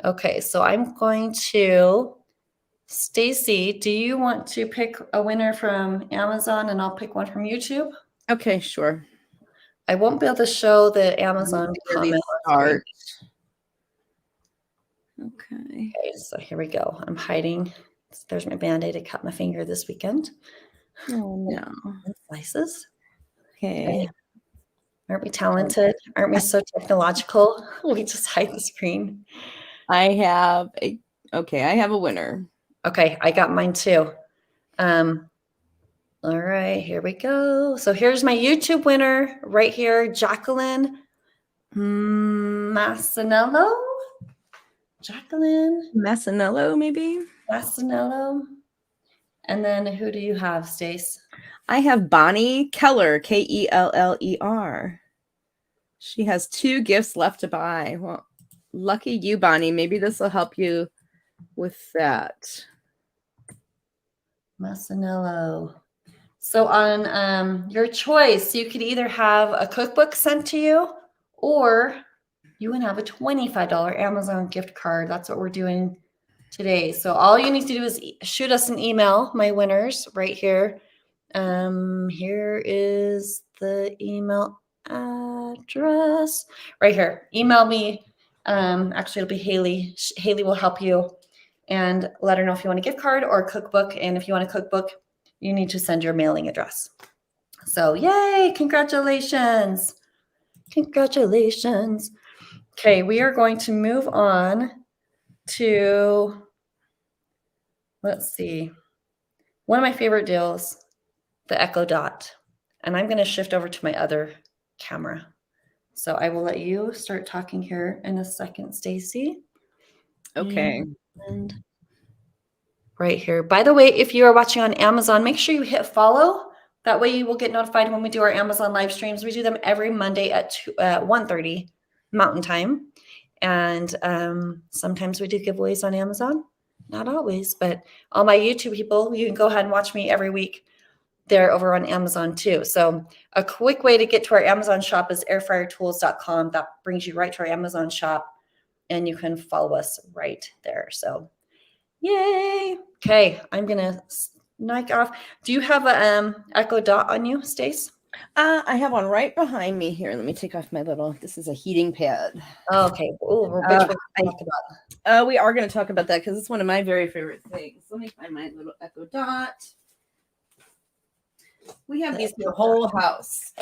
Okay, so I'm going to, Stacy, do you want to pick a winner from Amazon and I'll pick one from YouTube? Okay, sure. I won't be able to show the Amazon comment. Start. Okay, so here we go. I'm hiding. There's my Band-Aid. I cut my finger this weekend. Oh no. Slices. Okay. Aren't we talented? Aren't we so technological? We just hide the screen. I have a winner. Okay, I got mine too. All right, here we go. So here's my YouTube winner right here, Jacqueline Massinello. Jacqueline Massinello, maybe? Massinello. And then who do you have, Stace? I have Bonnie Keller, Keller. She has 2 gifts left to buy. Well, lucky you, Bonnie. Maybe this will help you with that. Massinello. So on your choice, you could either have a cookbook sent to you or you can have a $25 Amazon gift card. That's what we're doing today. So all you need to do is shoot us an email, my winners, right here. Here is the email address right here. Email me. Actually, it'll be Haley. Haley will help you and let her know if you want a gift card or a cookbook. And if you want a cookbook, you need to send your mailing address. So yay, congratulations. Congratulations. Okay, we are going to move on to, let's see, one of my favorite deals, the Echo Dot. And I'm going to shift over to my other camera. So I will let you start talking here in a second, Stacy. Okay. And right here. By the way, if you are watching on Amazon, make sure you hit follow. That way you will get notified when we do our Amazon live streams. We do them every Monday at 1:30 Mountain Time. And sometimes we do giveaways on Amazon. Not always, but all my YouTube people, you can go ahead and watch me every week. They're over on Amazon too. So a quick way to get to our Amazon shop is airfryertools.com. That brings you right to our Amazon shop and you can follow us right there. So yay. Okay, I'm going to knock off. Do you have a Echo Dot on you, Stace? I have one right behind me here. Let me take off my this is a heating pad. Okay. Ooh, which we're going to talk about. We are going to talk about that because it's one of my very favorite things. Let me find my little Echo Dot. We have these in the whole house.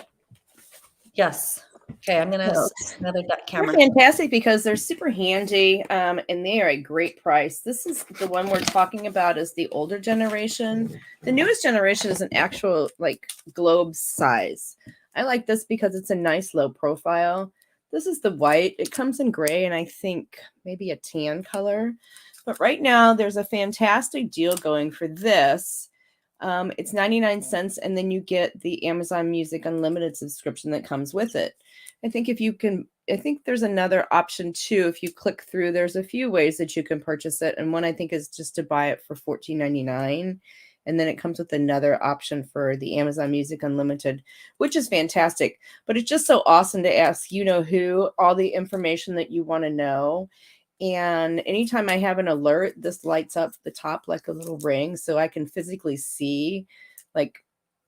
Yes. Okay, I'm gonna So, set another They're camera. fantastic because they're super handy, and they are a great price. This is the one we're talking about is the older generation. The newest generation is an actual like globe size. I like this because it's a nice low profile. This is the white. It comes in gray and I think maybe a tan color. But right now there's a fantastic deal going for this. It's 99 cents and then you get the Amazon Music Unlimited subscription that comes with it. I think I think there's another option too. If you click through, there's a few ways that you can purchase it. And one I think is just to buy it for $14.99. And then it comes with another option for the Amazon Music Unlimited, which is fantastic. But it's just so awesome to ask, who, all the information that you want to know. And anytime I have an alert, this lights up the top like a little ring so I can physically see. Like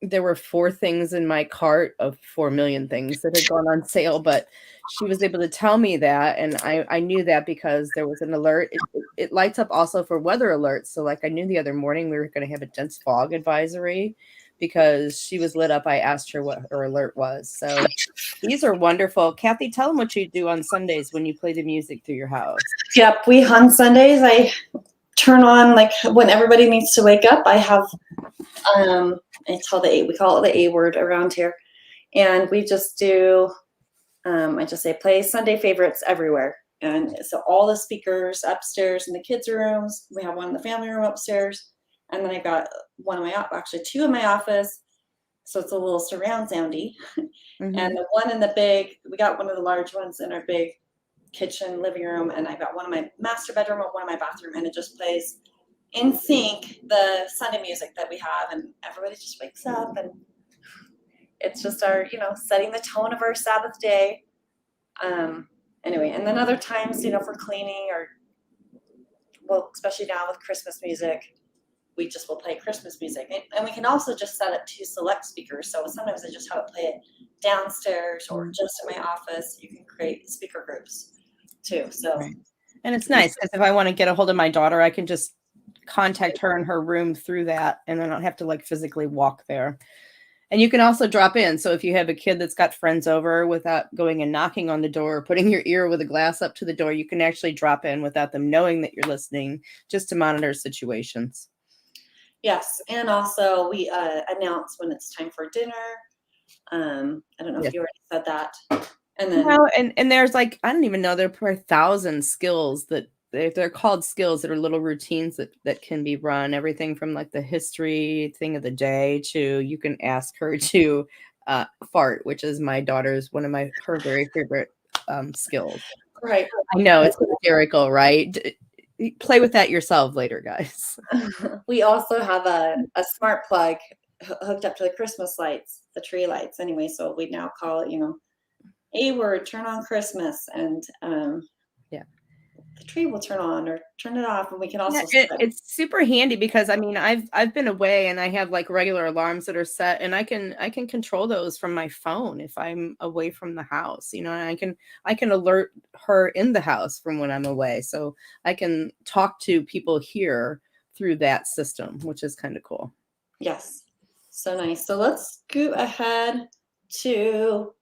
there were 4 things in my cart of 4 million things that had gone on sale, but she was able to tell me that. And I knew that because there was an alert. It lights up also for weather alerts. So like I knew the other morning we were going to have a dense fog advisory because she was lit up. I asked her what her alert was. So these are wonderful. Kathy, tell them what you do on Sundays when you play the music through your house. Yep, on Sundays I turn on like when everybody needs to wake up. I have it's called we call it the A word around here, and we just do. I just say play Sunday favorites everywhere, and so all the speakers upstairs in the kids' rooms. We have one in the family room upstairs, and then I got one in actually 2 in my office, so it's a little surround soundy. Mm-hmm. And the one in the big, we got one of the large ones in our big kitchen living room, and I got one in my master bedroom and one in my bathroom, and it just plays in sync the Sunday music that we have, and everybody just wakes up, and it's just our, setting the tone of our Sabbath day. Anyway, and then other times, for cleaning or, well, especially now with Christmas music, we just will play Christmas music. And we can also just set it to select speakers. So sometimes I just have it play it downstairs or just in my office. You can create speaker groups too. So, right. And it's nice because if I want to get a hold of my daughter, I can just contact her in her room through that. And then I don't have to like physically walk there. And you can also drop in. So if you have a kid that's got friends over without going and knocking on the door, or putting your ear with a glass up to the door, you can actually drop in without them knowing that you're listening, just to monitor situations. Yes. And also we announce when it's time for dinner. I don't know if you already said that. And then and there's like, I don't even know, there are 1,000 skills that they're called skills that are little routines that can be run. Everything from like the history thing of the day to you can ask her to fart, which is my daughter's her very favorite skills. Right. I know it's hysterical, right? Play with that yourself later, guys. We also have a smart plug hooked up to the Christmas lights, the tree lights anyway. So we now call it, A word, turn on Christmas, and the tree will turn on or turn it off, and we can also it's super handy because I mean I've been away and I have like regular alarms that are set, and I can control those from my phone if I'm away from the house, and I can alert her in the house from when I'm away, so I can talk to people here through that system, which is kind of cool. Yes, so nice. So let's go ahead to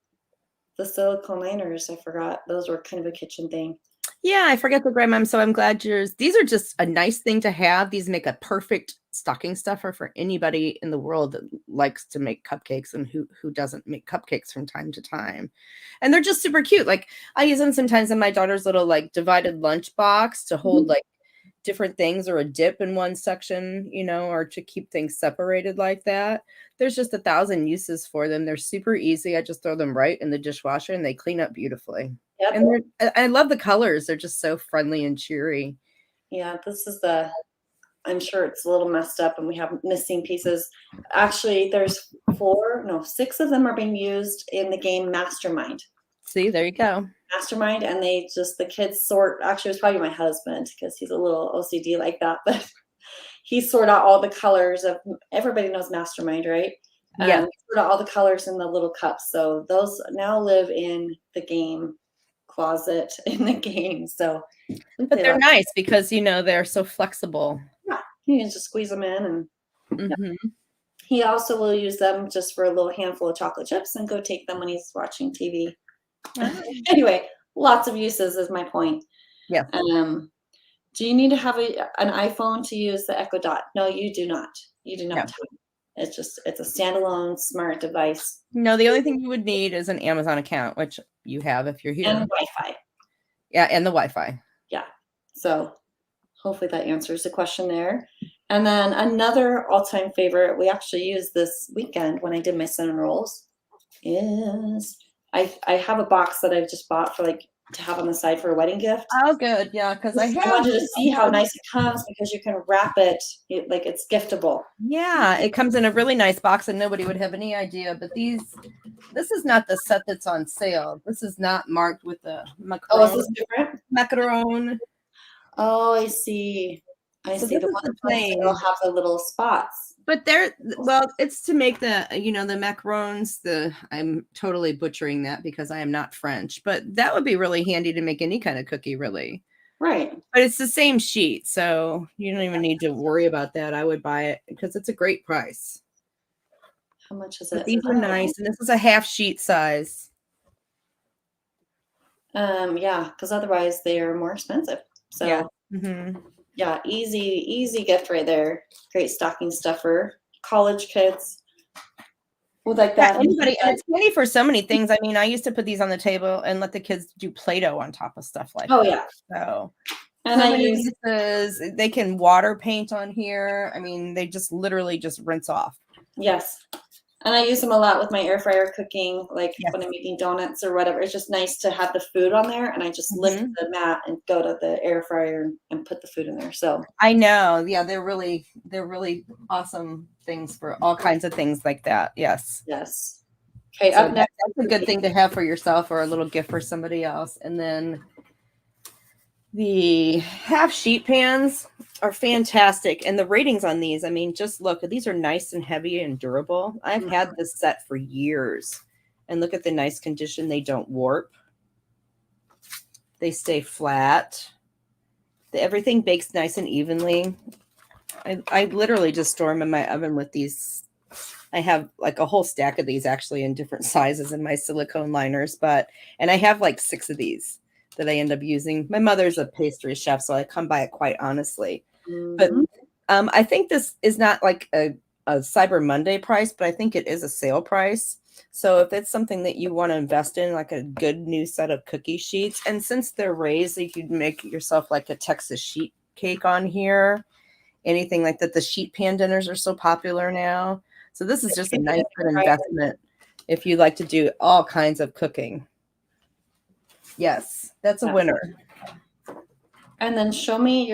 the silicone liners. I forgot those were kind of a kitchen thing. Yeah, I forget the grandmom, so I'm glad these are just a nice thing to have. These make a perfect stocking stuffer for anybody in the world that likes to make cupcakes and who doesn't make cupcakes from time to time. And they're just super cute. Like I use them sometimes in my daughter's little like divided lunch box to hold like different things or a dip in one section, or to keep things separated like that. There's just 1,000 uses for them. They're super easy. I just throw them right in the dishwasher and they clean up beautifully. Yep. And I love the colors. They're just so friendly and cheery. Yeah, this is I'm sure it's a little messed up and we have missing pieces. Actually, there's 6 of them are being used in the game Mastermind. See, there you go. Mastermind, and the kids sort, actually it was probably my husband because he's a little OCD like that, but he sort out all the colors of, everybody knows Mastermind, right? Yeah. Sort out all the colors in the little cups. So those now live in the game closet in the game. So, but they're nice because they're so flexible. Yeah, you can just squeeze them in and. Mm-hmm. He also will use them just for a little handful of chocolate chips and go take them when he's watching TV. Anyway, lots of uses is my point. Yeah. Do you need to have an iPhone to use the Echo Dot? No, you do not. You do not. It's a standalone smart device. No, the only thing you would need is an Amazon account, which you have if you're here. And Wi-Fi. Yeah, and the Wi-Fi. Yeah. So hopefully that answers the question there. And then another all-time favorite we actually used this weekend when I did my cinnamon rolls is I have a box that I've just bought for to have on the side for a wedding gift. Oh, good. Yeah, because I wanted to see how nice it comes because you can wrap it like it's giftable. Yeah, it comes in a really nice box and nobody would have any idea. But this is not the set that's on sale. This is not marked with the macaron. Oh, is this different? Macaron. Oh, I see. I see. The one that'll have the little spots. But it's to make the macarons. I'm totally butchering that because I am not French, but that would be really handy to make any kind of cookie, really. Right. But it's the same sheet, so you don't even need to worry about that. I would buy it because it's a great price. How much is but it? These are nice, and this is a half sheet size. Yeah, because otherwise they are more expensive. So yeah. Mm-hmm. Yeah, easy gift right there. Great stocking stuffer. College kids would like that. Yeah, anybody, and it's handy for so many things. I mean, I used to put these on the table and let the kids do Play-Doh on top of stuff like that. Oh yeah. So and I use they can water paint on here. I mean, they just literally just rinse off. Yes. And I use them a lot with my air fryer cooking, when I'm making donuts or whatever. It's just nice to have the food on there, and I just lift the mat and go to the air fryer and put the food in there. So I know, yeah, they're really awesome things for all kinds of things like that. Yes. Okay, so up next, that's a good thing to have for yourself or a little gift for somebody else. And then the half sheet pans are fantastic, and the ratings on these, I mean, just look, these are nice and heavy and durable. I've had this set for years, and look at the nice condition. They don't warp. They stay flat. Everything bakes nice and evenly. I literally just store them in my oven with these. I have like a whole stack of these actually in different sizes in my silicone liners, and I have like 6 of these that I end up using. My mother's a pastry chef, so I come by it quite honestly. But I think this is not like a Cyber Monday price, but I think it is a sale price. So if it's something that you want to invest in, like a good new set of cookie sheets, and since they're raised, you could make yourself like a Texas sheet cake on here, anything like that. The sheet pan dinners are so popular now. So this is just a nice good investment if you like to do all kinds of cooking. Yes, that's a winner. And then show me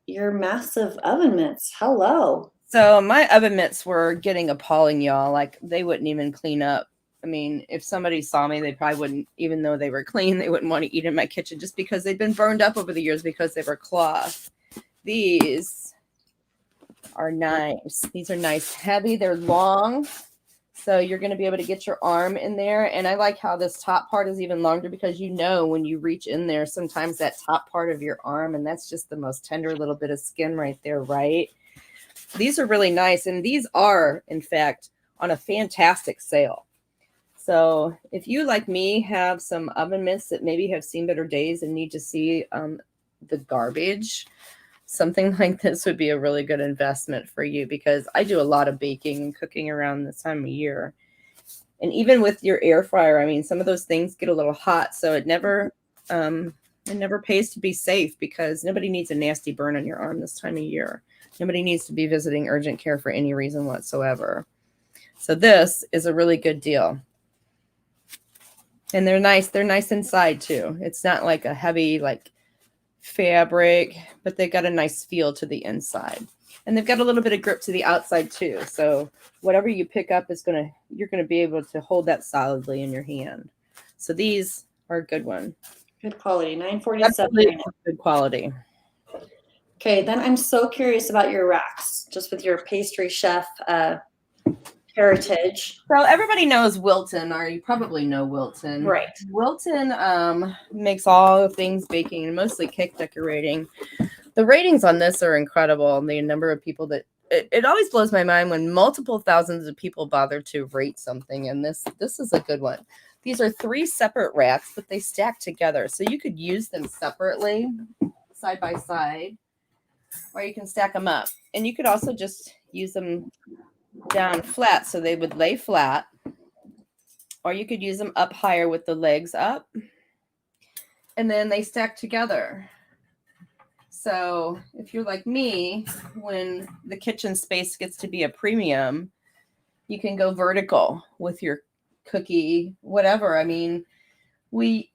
your massive oven mitts. Hello. So my oven mitts were getting appalling, y'all. Like they wouldn't even clean up. I mean, if somebody saw me, they probably wouldn't, even though they were clean, they wouldn't want to eat in my kitchen just because they've been burned up over the years because they were cloth. These are nice. These are nice, heavy. They're long. So you're going to be able to get your arm in there. And I like how this top part is even longer because when you reach in there, sometimes that top part of your arm, and that's just the most tender little bit of skin right there, right? These are really nice. And these are, in fact, on a fantastic sale. So if you, like me, have some oven mitts that maybe have seen better days and need to see the garbage, something like this would be a really good investment for you because I do a lot of baking and cooking around this time of year. And even with your air fryer, I mean, some of those things get a little hot, so it never pays to be safe because nobody needs a nasty burn on your arm this time of year. Nobody needs to be visiting urgent care for any reason whatsoever. So this is a really good deal. And they're nice. They're nice inside too. It's not like a heavy fabric, but they got a nice feel to the inside, and they've got a little bit of grip to the outside too. So whatever you pick up you're gonna be able to hold that solidly in your hand. So these are a good one. Good quality, $9.47. Good quality. Okay, then I'm so curious about your racks, just with your pastry chef heritage. So everybody knows Wilton, or you probably know Wilton. Right. Wilton makes all things baking and mostly cake decorating. The ratings on this are incredible. And the number of people that it always blows my mind when multiple thousands of people bother to rate something, and this is a good one. These are 3 separate racks, but they stack together, so you could use them separately, side by side, or you can stack them up. And you could also just use them down flat, so they would lay flat, or you could use them up higher with the legs up, and then they stack together. So if you're like me, when the kitchen space gets to be a premium, you can go vertical with your cookie, whatever. I mean, we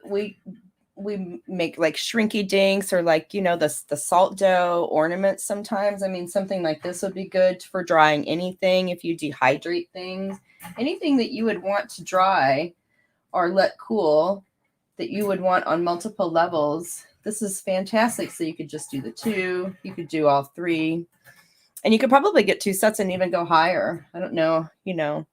make like shrinky dinks, or like, you know, the salt dough ornaments sometimes. I mean, something like this would be good for drying anything. If you dehydrate things, anything that you would want to dry or let cool that you would want on multiple levels, this is fantastic. So you could just do the 2, you could do all 3, and you could probably get 2 sets and even go higher. I don't know, you know,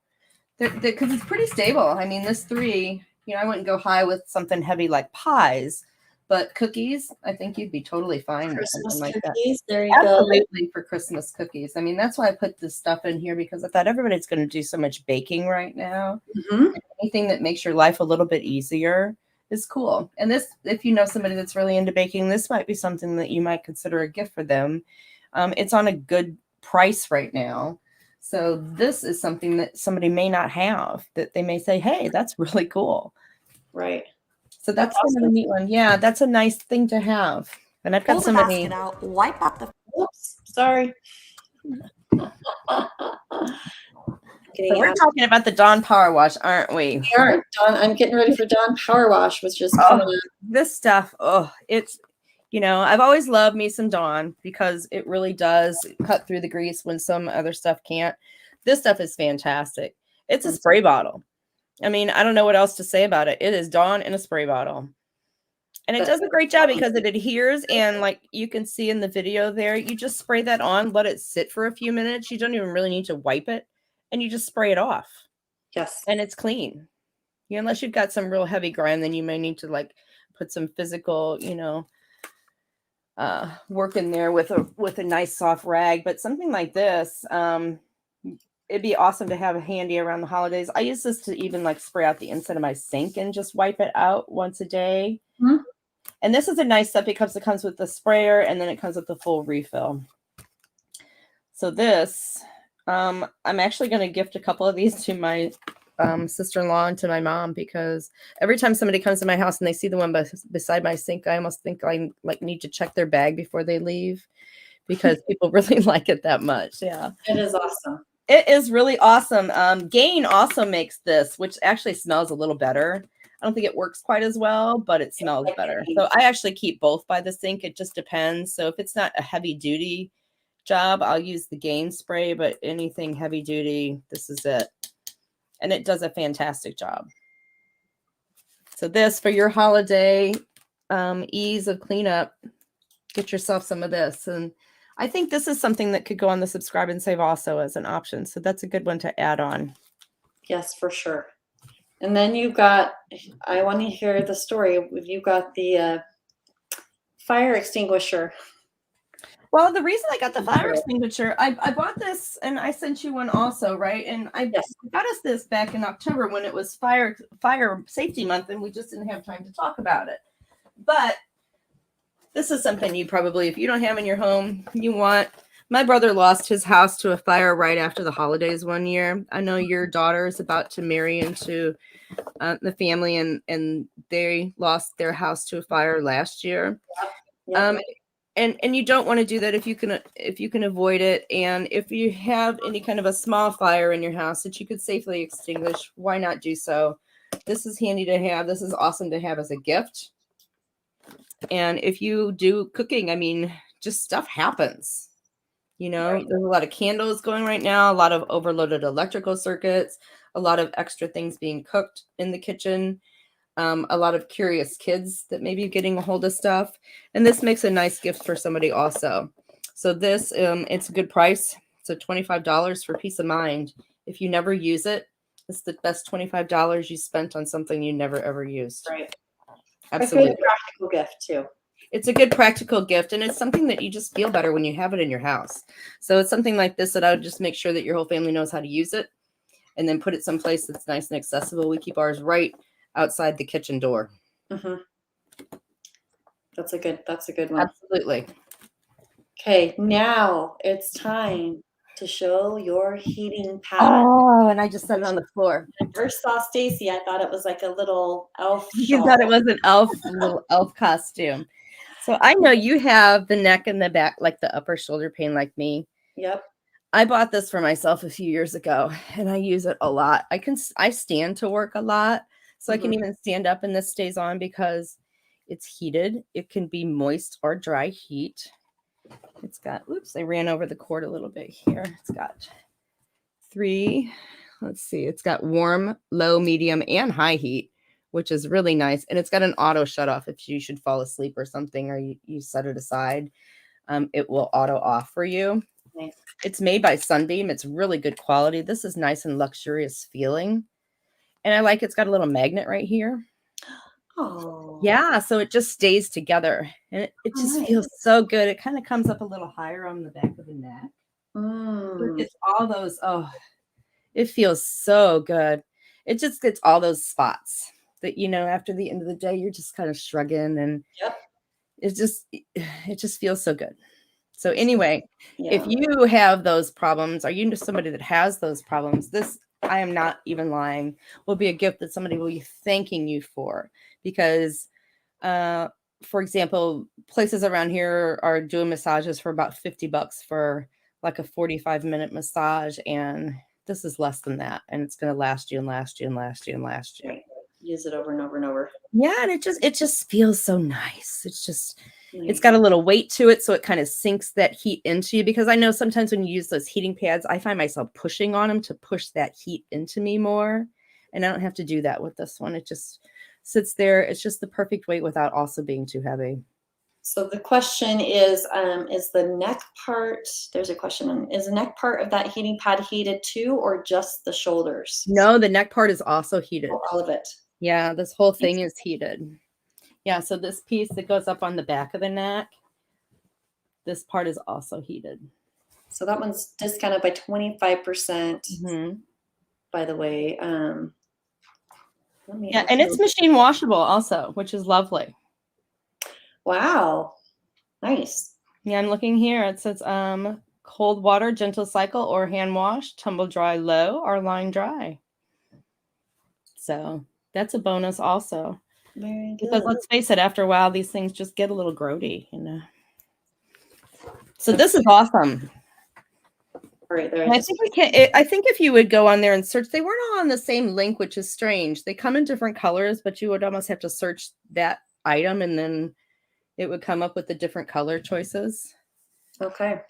because it's pretty stable. I mean, this 3, you know, I wouldn't go high with something heavy like pies, but cookies, I think you'd be totally fine with something like cookies, that. there you Absolutely, for Christmas cookies. I mean, that's why I put this stuff in here, because I thought everybody's going to do so much baking right now. go. Anything that makes your life a little bit easier is cool. And this, if you know somebody that's really into baking, this might be something that you might consider a gift for them. It's on a good price right now. So this is something that somebody may not have, that they may say, hey, that's really cool. Right. So that's kind of a neat one. Yeah, that's a nice thing to have. And I've got Pull the somebody. basket out, wipe out the. Oops, sorry. So we're talking about the Dawn Power Wash, aren't we? We are. Dawn, I'm getting ready for Dawn Power Wash, which is coming up. This stuff, it's, you know, I've always loved me some Dawn because it really does cut through the grease when some other stuff can't. This stuff is fantastic. It's a spray bottle. I mean, I don't know what else to say about it. It is Dawn in a spray bottle. And it does a great job because it adheres, and like you can see in the video there, you just spray that on, let it sit for a few minutes. You don't even really need to wipe it, and you just spray it off. Yes. And it's clean. Yeah, unless you've got some real heavy grime, then you may need to like put some physical, you know, work in there with a nice soft rag. But something like this, it'd be awesome to have handy around the holidays. I use this to even like spray out the inside of my sink and just wipe it out once a day. Mm-hmm. And this is a nice set because it comes with the sprayer, and then it comes with the full refill. So this, I'm actually going to gift a couple of these to my sister-in-law and to my mom, because every time somebody comes to my house and they see the one beside my sink, I almost think I like need to check their bag before they leave, because people really like it that much. Yeah, It is awesome. it is really awesome. Gain also makes this, which actually smells a little better. I don't think it works quite as well, but it smells better. So I actually keep both by the sink. It just depends. So if it's not a heavy duty job, I'll use the Gain spray, but anything heavy duty, this is it. And it does a fantastic job. So this, for your holiday ease of cleanup, get yourself some of this. And I think this is something that could go on the subscribe and save also as an option. So that's a good one to add on. Yes, for sure. And then you've got, I want to hear the story. You've got the fire extinguisher. Well, the reason I got the fire extinguisher, I bought this, and I sent you one also, right? And I got us this back in October when it was fire safety month, and we just didn't have time to talk about it. But this is something you probably, if you don't have in your home, you want. My brother lost his house to a fire right after the holidays one year. I know your daughter is about to marry into the family, and they lost their house to a fire last year. Yep. And you don't want to do that if you can avoid it. And if you have any kind of a small fire in your house that you could safely extinguish, why not do so? This is handy to have. This is awesome to have as a gift. And if you do cooking, I mean, just stuff happens. You know, right. There's a lot of candles going right now, a lot of overloaded electrical circuits, a lot of extra things being cooked in the kitchen, a lot of curious kids that may be getting a hold of stuff. And this makes a nice gift for somebody also. So this, it's a good price. So $25 for peace of mind. If you never use it, it's the best $25 you spent on something you never ever used. Right. Absolutely. A good practical gift too. it's a good practical gift, and it's something that you just feel better when you have it in your house. So it's something like this that I would just make sure that your whole family knows how to use it, and then put it someplace that's nice and accessible. We keep ours right outside the kitchen door. Mm-hmm. That's a good one. Absolutely. Okay, now it's time to show your heating pad. Oh, and I just set it on the floor. When I first saw Stacy, I thought it was like a little elf You shawl. thought it was an little elf costume. So I know you have the neck and the back, like the upper shoulder pain like me. Yep. I bought this for myself a few years ago, and I use it a lot. I stand to work a lot, so I can even stand up and this stays on because it's heated. It can be moist or dry heat. It's got, oops, I ran over the cord a little bit here. It's got it's got warm, low, medium, and high heat, which is really nice. And it's got an auto shut off if you should fall asleep or something, or you set it aside. It will auto off for you. Nice. It's made by Sunbeam. It's really good quality. This is nice and luxurious feeling. And I like it's got a little magnet right here. Oh. Yeah, so it just stays together. And it just feels so good. It kind of comes up a little higher on the back of the neck. It's all those, it feels so good. It just gets all those spots that, after the end of the day, you're just kind of shrugging, and it just feels so good. So anyway, if you have those problems, or you know somebody that has those problems, this, I am not even lying, will be a gift that somebody will be thanking you for. Because, for example, places around here are doing massages for about $50 for like a 45-minute massage, and this is less than that, and it's going to last you and last you and last you and last you. Use it over and over and over. Yeah, and it just feels so nice. It's just It's got a little weight to it, so it kind of sinks that heat into you, because I know sometimes when you use those heating pads, I find myself pushing on them to push that heat into me more, and I don't have to do that with this one. It just sits there. It's just the perfect weight without also being too heavy. So the question is the neck part, there's a question on, is the neck part of that heating pad heated too, or just the shoulders? No, the neck part is also heated. Oh, all of it. Yeah, this whole thing is heated. Yeah, so this piece that goes up on the back of the neck, this part is also heated. So that one's discounted by 25%, by the way. And it's machine washable also, which is lovely. Wow. Nice. Yeah, I'm looking here. It says cold water, gentle cycle, or hand wash, tumble dry low, or line dry. So that's a bonus also. Very good. Because let's face it, after a while, these things just get a little grody, So this is awesome. Right there. I think I think if you would go on there and search, they weren't all on the same link, which is strange. They come in different colors, but you would almost have to search that item, and then it would come up with the different color choices. Okay.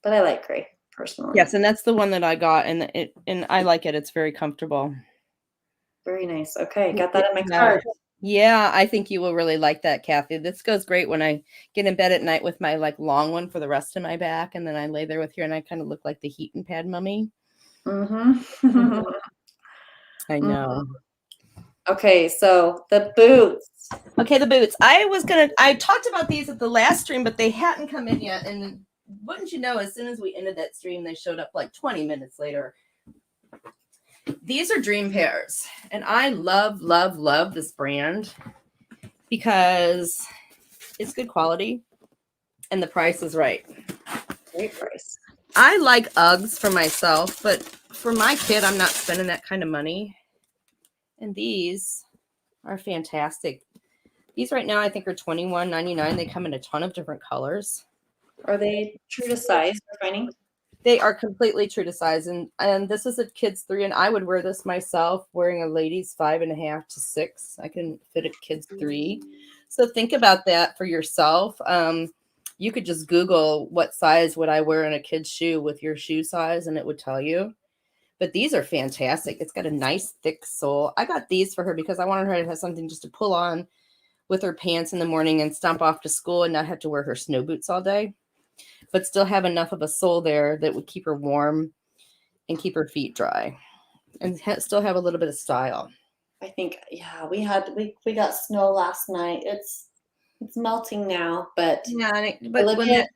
But I like gray personally. Yes, and that's the one that I got, and I like it. It's very comfortable. Very nice. Okay, got that in my cart. Yeah, I think you will really like that, Kathy. This goes great when I get in bed at night with my long one for the rest of my back, and then I lay there with you, and I kind of look like the heating pad mummy. Mm-hmm. I know. Okay, so the boots. Okay, the boots. I talked about these at the last stream, but they hadn't come in yet. And wouldn't you know, as soon as we ended that stream, they showed up like 20 minutes later. These are dream pairs. And I love, love, love this brand because it's good quality and the price is right. Great price. I like Uggs for myself, but for my kid, I'm not spending that kind of money. And these are fantastic. These right now, I think, are $21.99. They come in a ton of different colors. Are they true to size, you're finding? They are completely true to size. And this is a kid's 3, and I would wear this myself, wearing a lady's 5.5 to 6. I can fit a kid's 3. So think about that for yourself. You could just Google what size would I wear in a kid's shoe with your shoe size, and it would tell you. But these are fantastic. It's got a nice thick sole. I got these for her because I wanted her to have something just to pull on with her pants in the morning and stomp off to school and not have to wear her snow boots all day, but still have enough of a sole there that would keep her warm and keep her feet dry and still have a little bit of style. I think, yeah, we got snow last night. It's It's melting now, but Yeah, but when Olivia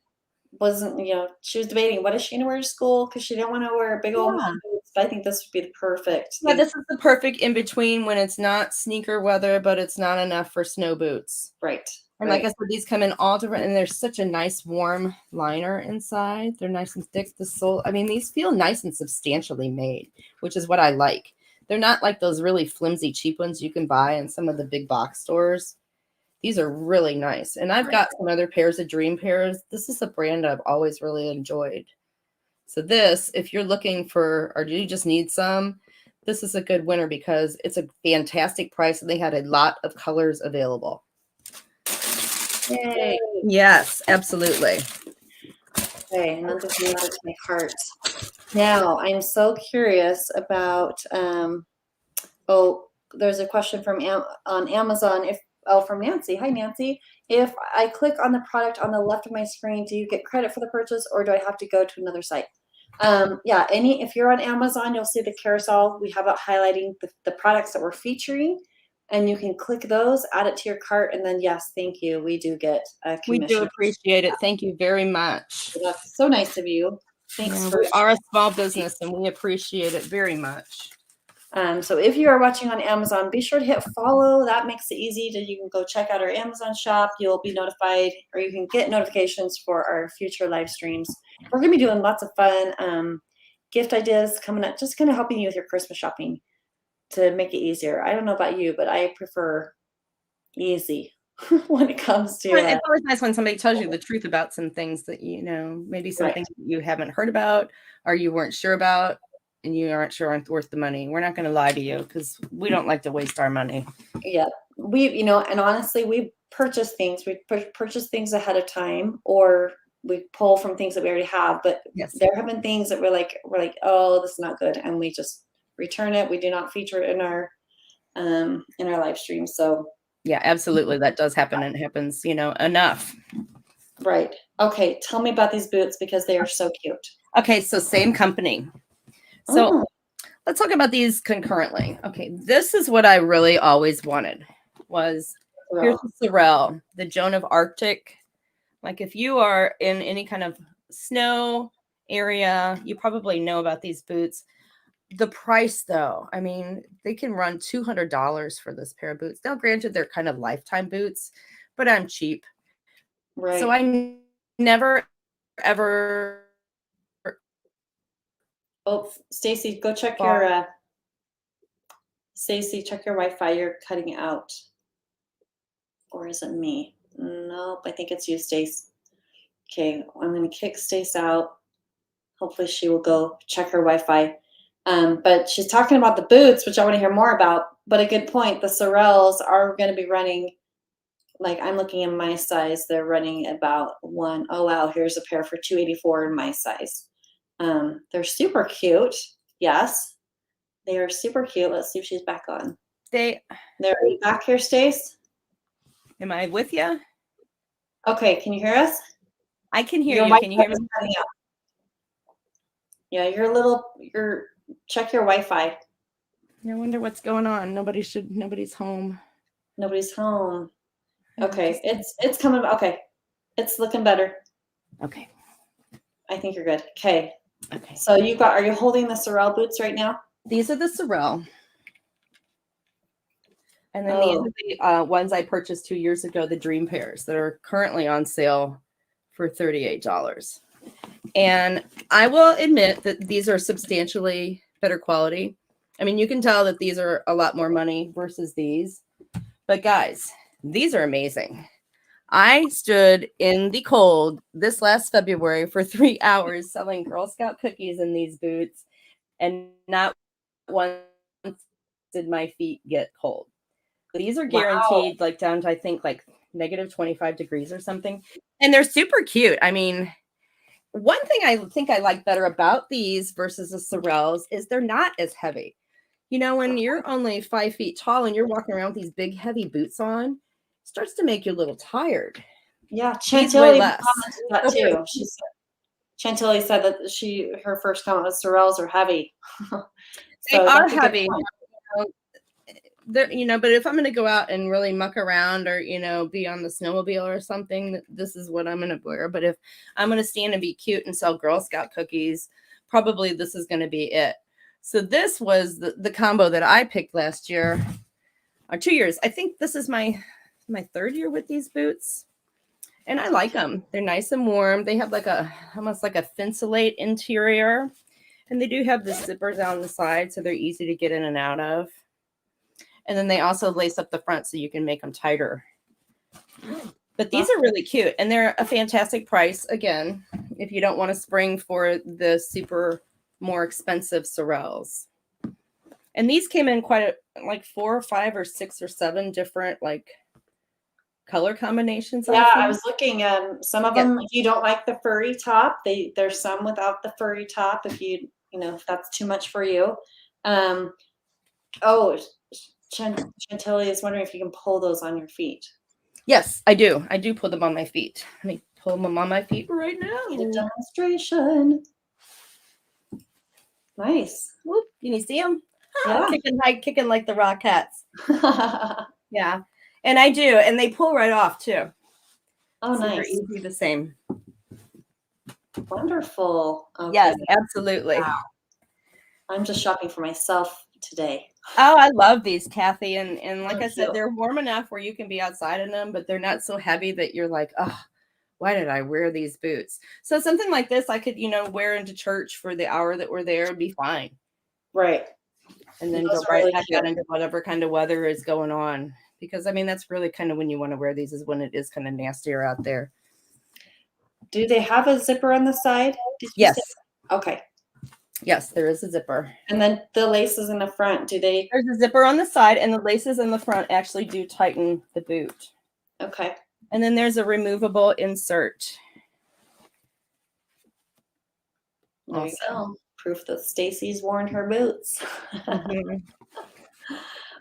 wasn't, she was debating what is she gonna wear to school because she didn't want to wear big old mom boots. But I think this would be the perfect. yeah, this is the perfect in between when it's not sneaker weather, but it's not enough for snow boots. Right. And like I said, these come in all different, and there's such a nice warm liner inside. They're nice and thick. The sole, I mean, these feel nice and substantially made, which is what I like. They're not like those really flimsy, cheap ones you can buy in some of the big box stores. These are really nice. And I've got some other pairs of dream pairs. This is a brand I've always really enjoyed. So this, if you're looking for, or do you just need some, this is a good winner because it's a fantastic price and they had a lot of colors available. Yay. Yes, absolutely. Okay, and then just add it to my cart. Now, I'm so curious about, there's a question from on Amazon. From Nancy. Hi, Nancy. If I click on the product on the left of my screen, do you get credit for the purchase or do I have to go to another site? Yeah, if you're on Amazon, you'll see the carousel. We have it highlighting the products that we're featuring, and you can click those, add it to your cart, and then yes, thank you. We do get a commission. We do appreciate it. Thank you very much. That's so nice of you. Thanks. Yeah, we are a small business, and we appreciate it very much. So if you are watching on Amazon, be sure to hit follow. That makes it easy. You can go check out our Amazon shop. You'll be notified, or you can get notifications for our future live streams. We're going to be doing lots of fun gift ideas coming up, just kind of helping you with your Christmas shopping to make it easier. I don't know about you, but I prefer easy when it comes to it's always nice when somebody tells you the truth about some things that, maybe something you haven't heard about or you weren't sure about. And you aren't sure aren't worth the money. We're not going to lie to you because we don't like to waste our money. Yeah, and honestly, we purchase things. We purchase things ahead of time, or we pull from things that we already have. But there have been things that we're like, oh, this is not good, and we just return it. We do not feature it in our live stream. So yeah, absolutely, that does happen, and it happens, enough. Right. Okay. Tell me about these boots because they are so cute. Okay, so same company. So let's talk about these concurrently. Okay, this is what I really always wanted was here's the Sorel, the Joan of Arctic. Like if you are in any kind of snow area, you probably know about these boots. The price though, I mean, they can run $200 for this pair of boots. Now, granted, they're kind of lifetime boots, but I'm cheap. Right. So I never, ever. Oh, Stacy, go check your Stacy, check your Wi-Fi. You're cutting out. Or is it me? Nope, I think it's you, Stace. Okay, I'm gonna kick Stace out. Hopefully she will go check her Wi-Fi. But she's talking about the boots, which I want to hear more about. But a good point. The Sorels are going to be running, like I'm looking in my size. They're running about one. Oh wow, here's a pair for $284 in my size. They're super cute. Yes, they are super cute. Let's see if she's back on. They're back here, Stace. Am I with you? Okay, can you hear us? I can hear you. Can you hear me? Yeah, check your Wi-Fi. I wonder what's going on. Nobody's home. Nobody's home. Okay, it's coming. Okay, it's looking better. Okay, I think you're good. Okay. Okay. So are you holding the Sorel boots right now? These are the Sorel. And then these are the ones I purchased 2 years ago, the Dream Pairs that are currently on sale for $38. And I will admit that these are substantially better quality. I mean, you can tell that these are a lot more money versus these. But guys, these are amazing. I stood in the cold this last February for 3 hours selling Girl Scout cookies in these boots, and not once did my feet get cold. These are guaranteed like down to, I think, like negative 25 degrees or something. And they're super cute. I mean, one thing I think I like better about these versus the Sorels is they're not as heavy. When you're only 5 feet tall and you're walking around with these big, heavy boots on, it starts to make you a little tired. Yeah, Chantilly commented that too. Chantilly said that her first comment was Sorels are heavy. They are heavy. there, but if I'm going to go out and really muck around or, be on the snowmobile or something, this is what I'm going to wear. But if I'm going to stand and be cute and sell Girl Scout cookies, probably this is going to be it. So this was the combo that I picked last year, or 2 years. I think this is my third year with these boots. And I like them. They're nice and warm. They have almost like a Thinsulate interior. And they do have the zippers down the side, so they're easy to get in and out of. And then they also lace up the front so you can make them tighter. But these are really cute. And they're a fantastic price, again, if you don't want to spring for the super more expensive Sorels. And these came in quite like 4 or 5 or 6 or 7 different color combinations. Yeah, I was looking. Some of them, if you don't like the furry top, there's some without the furry top. If if that's too much for you. Chantilly is wondering if you can pull those on your feet. Yes, I do. I do put them on my feet. Let me pull them on my feet right now. Need a demonstration. Nice. Whoop, can you see them? Yeah. Kicking like the Rockettes. Yeah. And I do. And they pull right off too. Oh, so nice. They're easy the same. Wonderful. Okay. Yes, absolutely. Wow. I'm just shopping for myself today. Oh, I love these, Kathy. And like I said, cute. they're warm enough where you can be outside in them, but they're not so heavy that you're like, oh, why did I wear these boots? So something like this, I could, wear into church for the hour that we're there and be fine. Right. And then go right back out into whatever kind of weather is going on. Because, that's really kind of when you want to wear these, is when it is kind of nastier out there. Do they have a zipper on the side? Yes. Okay. Yes, there is a zipper. And then the laces in the front, there's a zipper on the side, and the laces in the front actually do tighten the boot. Okay. And then there's a removable insert. There you go. Proof that Stacy's worn her boots. Mm-hmm.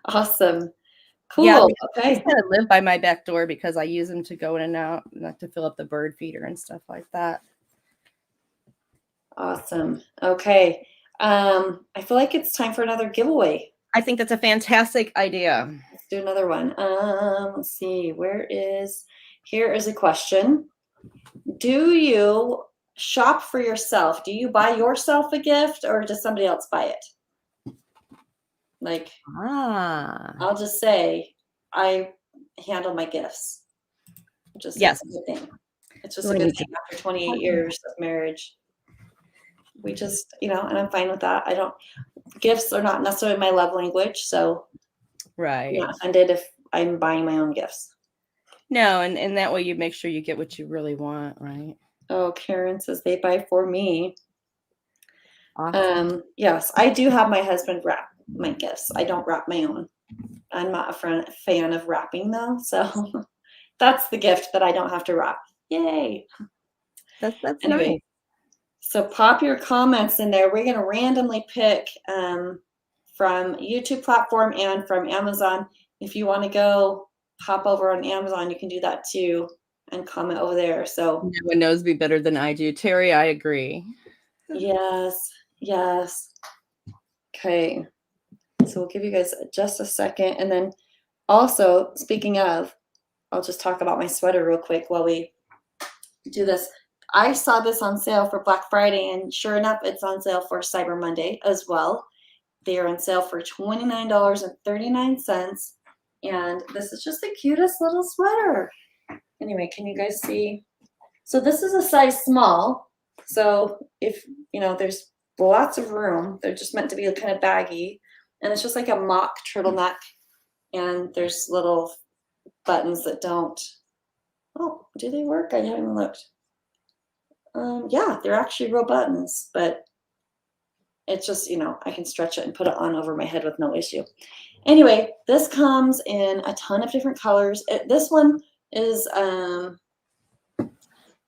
Awesome. Cool. Yeah, okay. I kind of live by my back door because I use them to go in and out, not to fill up the bird feeder and stuff like that. Awesome. Okay. I feel like it's time for another giveaway. I think that's a fantastic idea. Let's do another one. Let's see. Here is a question. Do you shop for yourself? Do you buy yourself a gift or does somebody else buy it? I'll just say I handle my gifts. Yes. It's a good thing. It's just a good thing after 28 years of marriage. We just, and I'm fine with that. Gifts are not necessarily my love language, so right. I'm not offended if I'm buying my own gifts. No, and that way you make sure you get what you really want, right? Oh, Karen says they buy for me. Awesome. Yes, I do have my husband wrap my gifts. I don't wrap my own. I'm not a fan of wrapping though, so that's the gift that I don't have to wrap. Yay! That's anyway. Nice. So pop your comments in there. We're going to randomly pick from YouTube platform and from Amazon. If you want to go hop over on Amazon, you can do that too and comment over there. So no one knows me better than I do. Terry, I agree. Yes. Okay. So we'll give you guys just a second. And then also, speaking of, I'll just talk about my sweater real quick while we do this. I saw this on sale for Black Friday, and sure enough, it's on sale for Cyber Monday as well. They are on sale for $29.39, and this is just the cutest little sweater. Anyway, can you guys see? So this is a size small. So if, there's lots of room. They're just meant to be kind of baggy, and it's just like a mock turtleneck, and there's little buttons that don't. Oh, do they work? I haven't looked. Yeah, they're actually real buttons, but it's just, I can stretch it and put it on over my head with no issue. Anyway, this comes in a ton of different colors. This one is,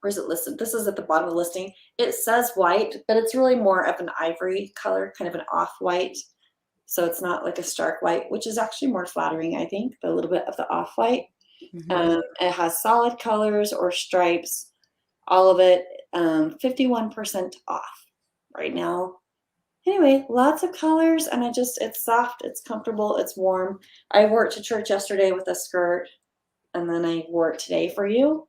where's it listed? This is at the bottom of the listing. It says white, but it's really more of an ivory color, kind of an off-white. So it's not like a stark white, which is actually more flattering, I think, but a little bit of the off-white. Mm-hmm. It has solid colors or stripes, all of it. 51% off right now. Anyway, lots of colors, and it's soft, it's comfortable, it's warm. I wore it to church yesterday with a skirt, and then I wore it today for you.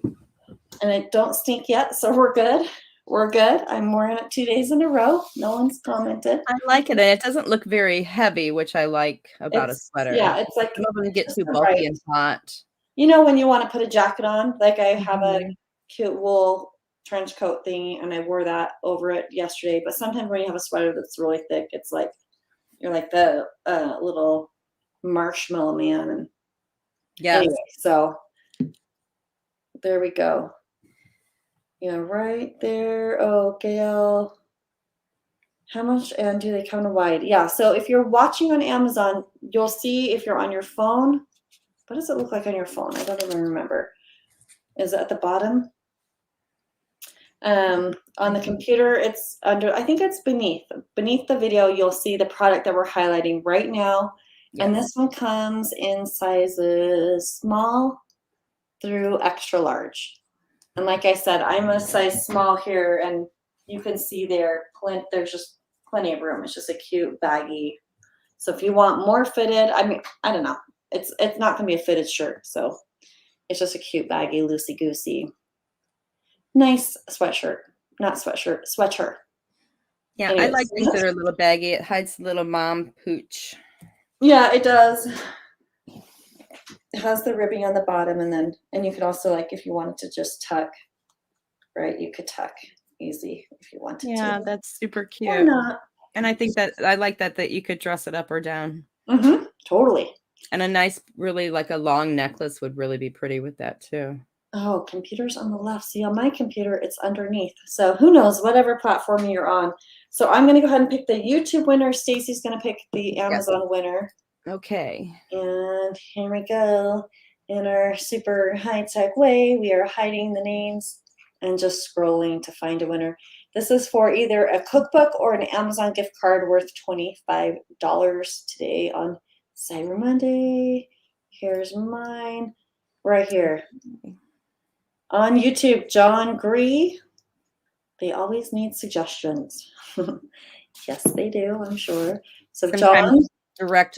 And it don't stink yet, so we're good. We're good. I'm wearing it 2 days in a row. No one's commented. I like it, and it doesn't look very heavy, which I like about a sweater. Yeah, it's like some of them get too right. bulky and hot. You know when you want to put a jacket on, like I have a Mhm. cute wool trench coat thingy, and I wore that over it yesterday. But sometimes when you have a sweater that's really thick, it's like you're like the little marshmallow man. And Yes. anyway, so there we go. Yeah, right there. Oh, Gail. How much and do they come in wide? Yeah, so if you're watching on Amazon, you'll see if you're on your phone. What does it look like on your phone? I don't even remember. Is it at the bottom? On the computer, it's under, I think it's beneath. Beneath the video, you'll see the product that we're highlighting right now. Yes. And this one comes in sizes small through extra large. And like I said, I'm a size small here, and you can see there's just plenty of room. It's just a cute baggy. So if you want more fitted, I mean, I don't know. It's not gonna be a fitted shirt, so it's just a cute baggy, loosey goosey, nice sweatshirt. Not sweatshirt, sweatshirt. Yeah, Anyways. I like things that are a little baggy. It hides the little mom pooch. Yeah, it does. It has the ribbing on the bottom, and you could also, like, if you wanted to just tuck, right? You could tuck easy if you wanted to. Yeah, that's super Or cute. not. And I think that I like that you could dress it up or down. Mm-hmm. Totally. And a nice, really like a long necklace would really be pretty with that too. Oh, computer's on the left. See, on my computer, it's underneath. So who knows, whatever platform you're on. So I'm going to go ahead and pick the YouTube winner. Stacy's going to pick the Amazon winner. Okay. And here we go. In our super high-tech way, we are hiding the names and just scrolling to find a winner. This is for either a cookbook or an Amazon gift card worth $25 today on Cyber Monday. Here's mine right here. On YouTube, John Gree. They always need suggestions. Yes, they do, I'm sure. So Sometimes John.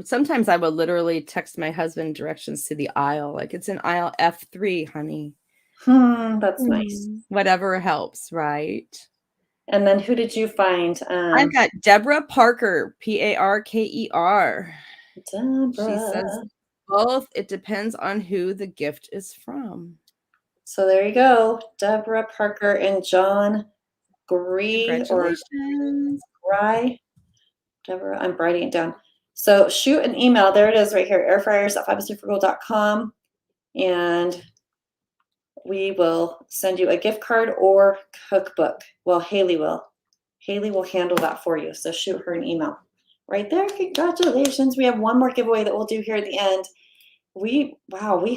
Sometimes I will literally text my husband directions to the aisle. Like, it's in aisle F3, honey. That's nice. Whatever helps, right? And then who did you find? I've got Deborah Parker, Parker. Deborah. She says both. It depends on who the gift is from. So there you go. Deborah Parker and John Gree. Congratulations. Rye. Deborah, I'm writing it down. So shoot an email. There it is right here, airfryers@502forgold.com. And we will send you a gift card or cookbook. Well, Haley will. Haley will handle that for you. So shoot her an email. Right there. Congratulations. We have one more giveaway that we'll do here at the end. We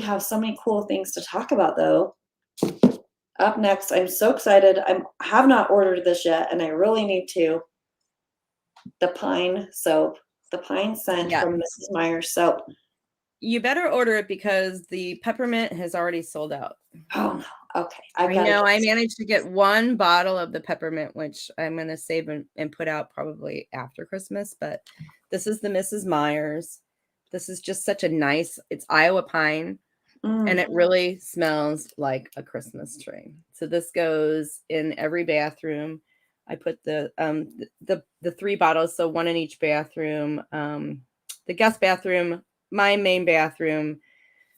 have so many cool things to talk about, though. Up next, I'm so excited. I have not ordered this yet, and I really need to. The pine soap, the pine scent from Mrs. Meyer's soap. You better order it because the peppermint has already sold out. Oh no. Okay. I managed to get one bottle of the peppermint, which I'm going to save and put out probably after Christmas. But this is the Mrs. Meyer's. This is just such a nice, it's Iowa pine, and it really smells like a Christmas tree. So this goes in every bathroom. I put the 3 bottles, so one in each bathroom. The guest bathroom, my main bathroom.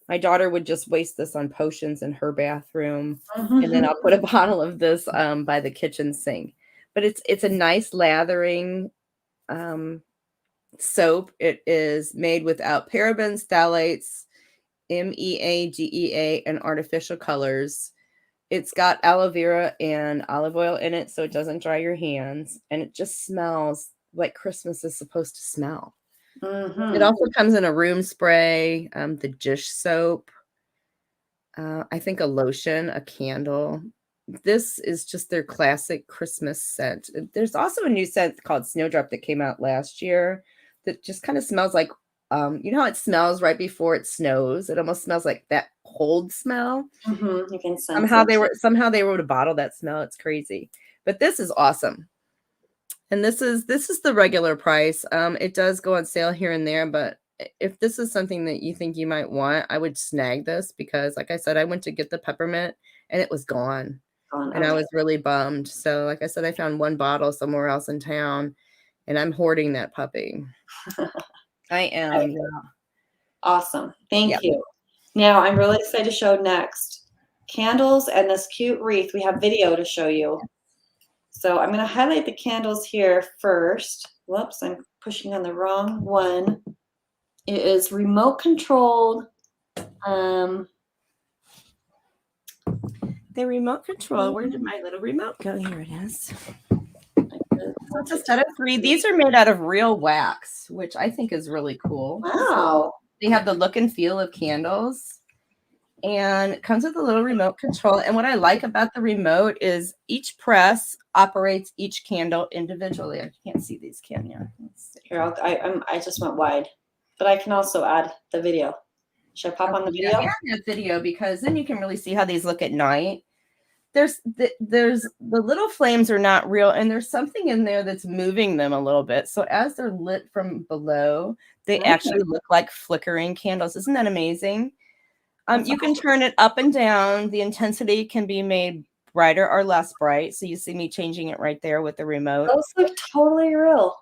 My daughter would just waste this on potions in her bathroom. And then I'll put a bottle of this by the kitchen sink. But it's a nice lathering soap. It is made without parabens, phthalates, MEAGEA, and artificial colors. It's got aloe vera and olive oil in it, so it doesn't dry your hands. And it just smells like Christmas is supposed to smell. It also comes in a room spray, the dish soap, I think a lotion, a candle. This is just their classic Christmas scent. There's also a new scent called Snowdrop that came out last year that just kind of smells like, you know how it smells right before it snows? It almost smells like that cold smell. You can sense somehow they were to bottle that smell. It's crazy. But this is awesome. And this is the regular price. It does go on sale here and there, but if this is something that you think you might want, I would snag this because, like I said, I went to get the peppermint and it was gone. And I was really bummed. So, like I said, I found one bottle somewhere else in town, and I'm hoarding that puppy. I am. Yeah. Awesome. Thank you. Now, I'm really excited to show next candles and this cute wreath. We have video to show you. So I'm going to highlight the candles here first. Whoops, I'm pushing on the wrong one. It is remote controlled. The remote control. Where did my little remote go? Here it is. So it's a set of 3. These are made out of real wax, which I think is really cool. Wow. They have the look and feel of candles. And it comes with a little remote control. And what I like about the remote is each press operates each candle individually. I can't see these, can you? Here, I just went wide, but I can also add the video. Should I pop on the video? Yeah, add video because then you can really see how these look at night. There's the little flames are not real, and there's something in there that's moving them a little bit. So as they're lit from below, they actually look like flickering candles. Isn't that amazing? You can turn it up and down. The intensity can be made brighter or less bright. So you see me changing it right there with the remote. Those look totally real.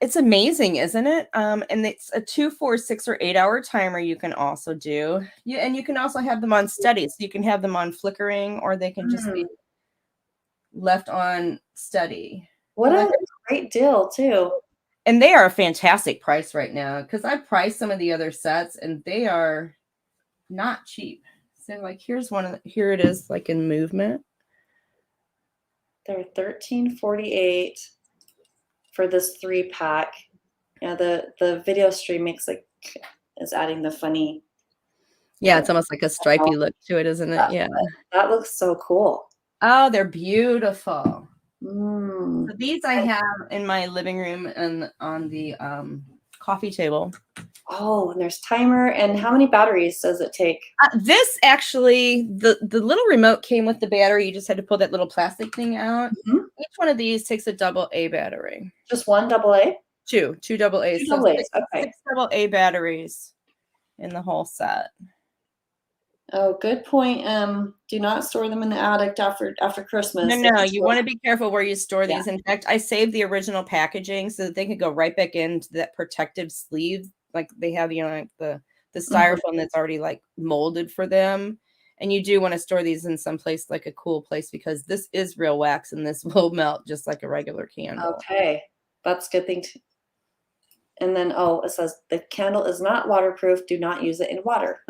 It's amazing, isn't it? And it's a 2, 4, 6, or 8 hour timer you can also do. And you can also have them on steady. So you can have them on flickering, or they can just be left on steady. What a great deal, too. And they are a fantastic price right now because I priced some of the other sets and they are not cheap. So like here's one of the, here it is like in movement. They're $13.48 for this 3-pack. Yeah, the video stream is adding the funny. Yeah, it's almost like a stripy look to it, isn't it? Yeah. That looks so cool. Oh, they're beautiful. So these I have in my living room and on the coffee table. Oh, and there's timer. And how many batteries does it take? This actually, the little remote came with the battery. You just had to pull that little plastic thing out. Each one of these takes a AA battery. Just one AA? Two AAs. Two AAs. Okay. 6 AA batteries in the whole set. Oh, good point. Do not store them in the attic after Christmas. No, you want to be careful where you store these. In fact, I saved the original packaging so that they could go right back into that protective sleeve. Like they have, like the styrofoam that's already like molded for them. And you do want to store these in some place like a cool place because this is real wax and this will melt just like a regular candle. Okay, that's a good thing. And then, it says the candle is not waterproof. Do not use it in water.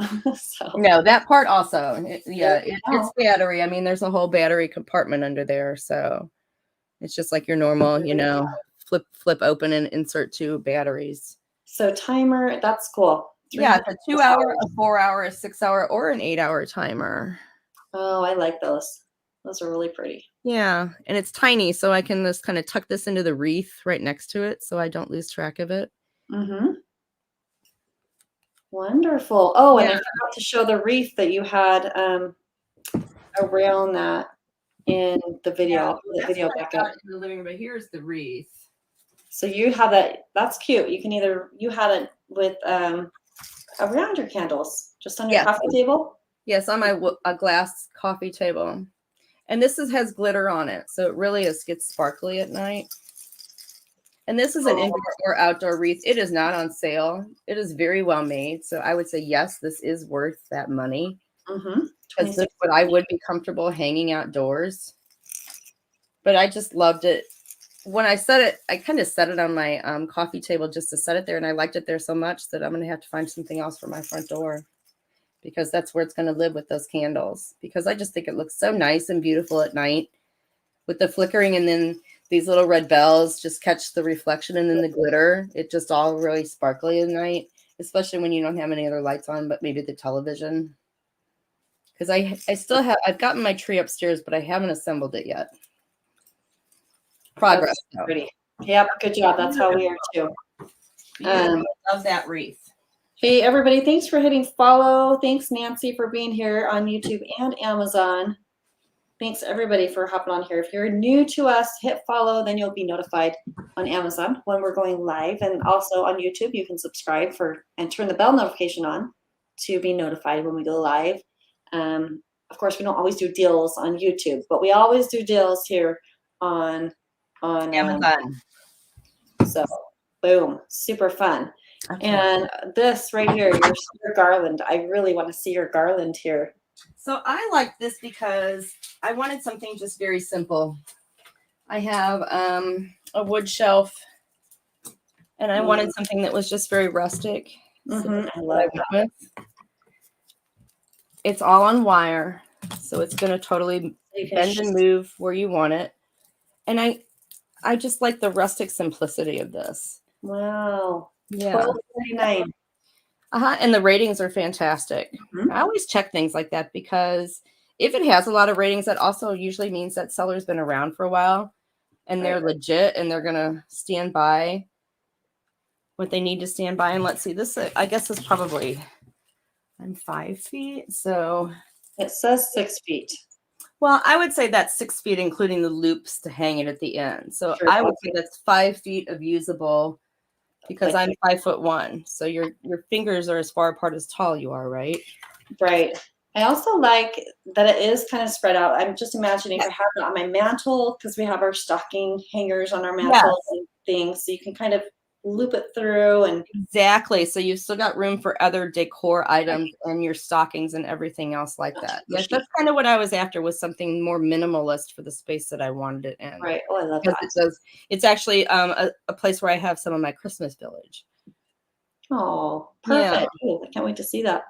No, that part also. It's battery. I mean, there's a whole battery compartment under there. So it's just like your normal, flip open and insert 2 batteries. So timer, that's cool. Yeah, it's a 2 hour, a 4 hour, a 6 hour, or an 8 hour timer. Oh, I like those. Those are really pretty. Yeah, and it's tiny, so I can just kind of tuck this into the wreath right next to it so I don't lose track of it. Wonderful. Oh, and I forgot to show the wreath that you had around that in the video. Yeah, the video back up in the living room, but here's the wreath. So you have that. That's cute. You had it with around your candles, just on your coffee table. Yes, on my glass coffee table. And this has glitter on it, so it really gets sparkly at night. And this is an indoor or outdoor wreath. It is not on sale. It is very well made. So I would say, yes, this is worth that money. Because this is what I would be comfortable hanging outdoors. But I just loved it. When I set it, I kind of set it on my coffee table just to set it there. And I liked it there so much that I'm going to have to find something else for my front door. Because that's where it's going to live with those candles. Because I just think it looks so nice and beautiful at night. With the flickering and then these little red bells just catch the reflection and then the glitter. It just all really sparkly at night. Especially when you don't have any other lights on, but maybe the television. Because I've gotten my tree upstairs, but I haven't assembled it yet. Progress. Pretty. Yep, good job. That's how we are too. Love that wreath. Hey, everybody, thanks for hitting follow. Thanks, Nancy, for being here on YouTube and Amazon. thanks everybody for hopping on here. If you're new to us, hit follow, then you'll be notified on Amazon when we're going live, and also on YouTube. You can subscribe and turn the bell notification on to be notified when we go live. Of course, we don't always do deals on YouTube, but we always do deals here on Amazon. So boom, super fun. Okay. And this right here, your garland. I really want to see your garland here. So I like this because I wanted something just very simple. I have a wood shelf, and I wanted something that was just very rustic. So I love that. It's all on wire, so it's going to totally bend and move where you want it. And I just like the rustic simplicity of this. Wow. Yeah. $12.99. And the ratings are fantastic. I always check things like that because if it has a lot of ratings, that also usually means that seller's been around for a while and they're legit and they're going to stand by what they need to stand by. And let's see, this, I guess, is probably, I'm 5 feet. So it says 6 feet. Well, I would say that's 6 feet, including the loops to hang it at the end. So I would say that's 5 feet of usable because I'm 5'1". So your fingers are as far apart as tall you are, right? Right. I also like that it is kind of spread out. I'm just imagining if I have it on my mantle, because we have our stocking hangers on our mantle and things. So you can kind of loop it through and exactly. So you've still got room for other decor items and your stockings and everything else like that. Yes, that's kind of what I was after, was something more minimalist for the space that I wanted it in. Right. Oh, I love that. It's actually a place where I have some of my Christmas village. Oh, perfect. Oh, I can't wait to see that.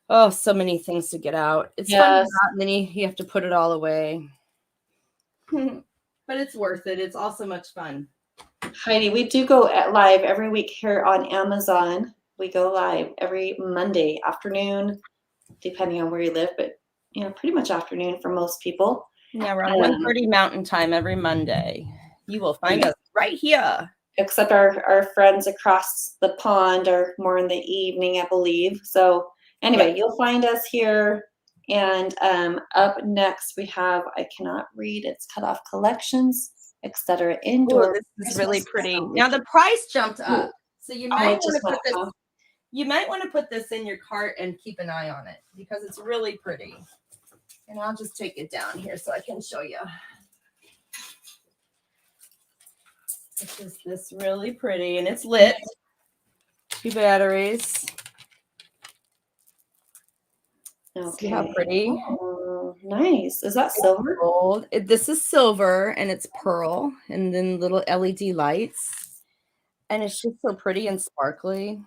Oh, so many things to get out. It's fun, and then you have to put it all away. But it's worth it. It's also much fun. Heidi, we do go live every week here on Amazon. We go live every Monday afternoon, depending on where you live, but pretty much afternoon for most people. Yeah, around 1:30 Mountain Time every Monday. You will find us right here. Except our friends across the pond are more in the evening, I believe. So anyway, you'll find us here. And up next we have, I cannot read, it's Cut Off Collections, etc. Indoor. Ooh, this is really pretty. Now the price jumped up, so you might want to put this. You might want to put this in your cart and keep an eye on it because it's really pretty. And I'll just take it down here so I can show you. It's just this really pretty, and it's lit. 2 batteries. Okay. See how pretty? Oh, nice. Is that silver? Gold. This is silver, and it's pearl, and then little LED lights. And it's just so pretty and sparkly.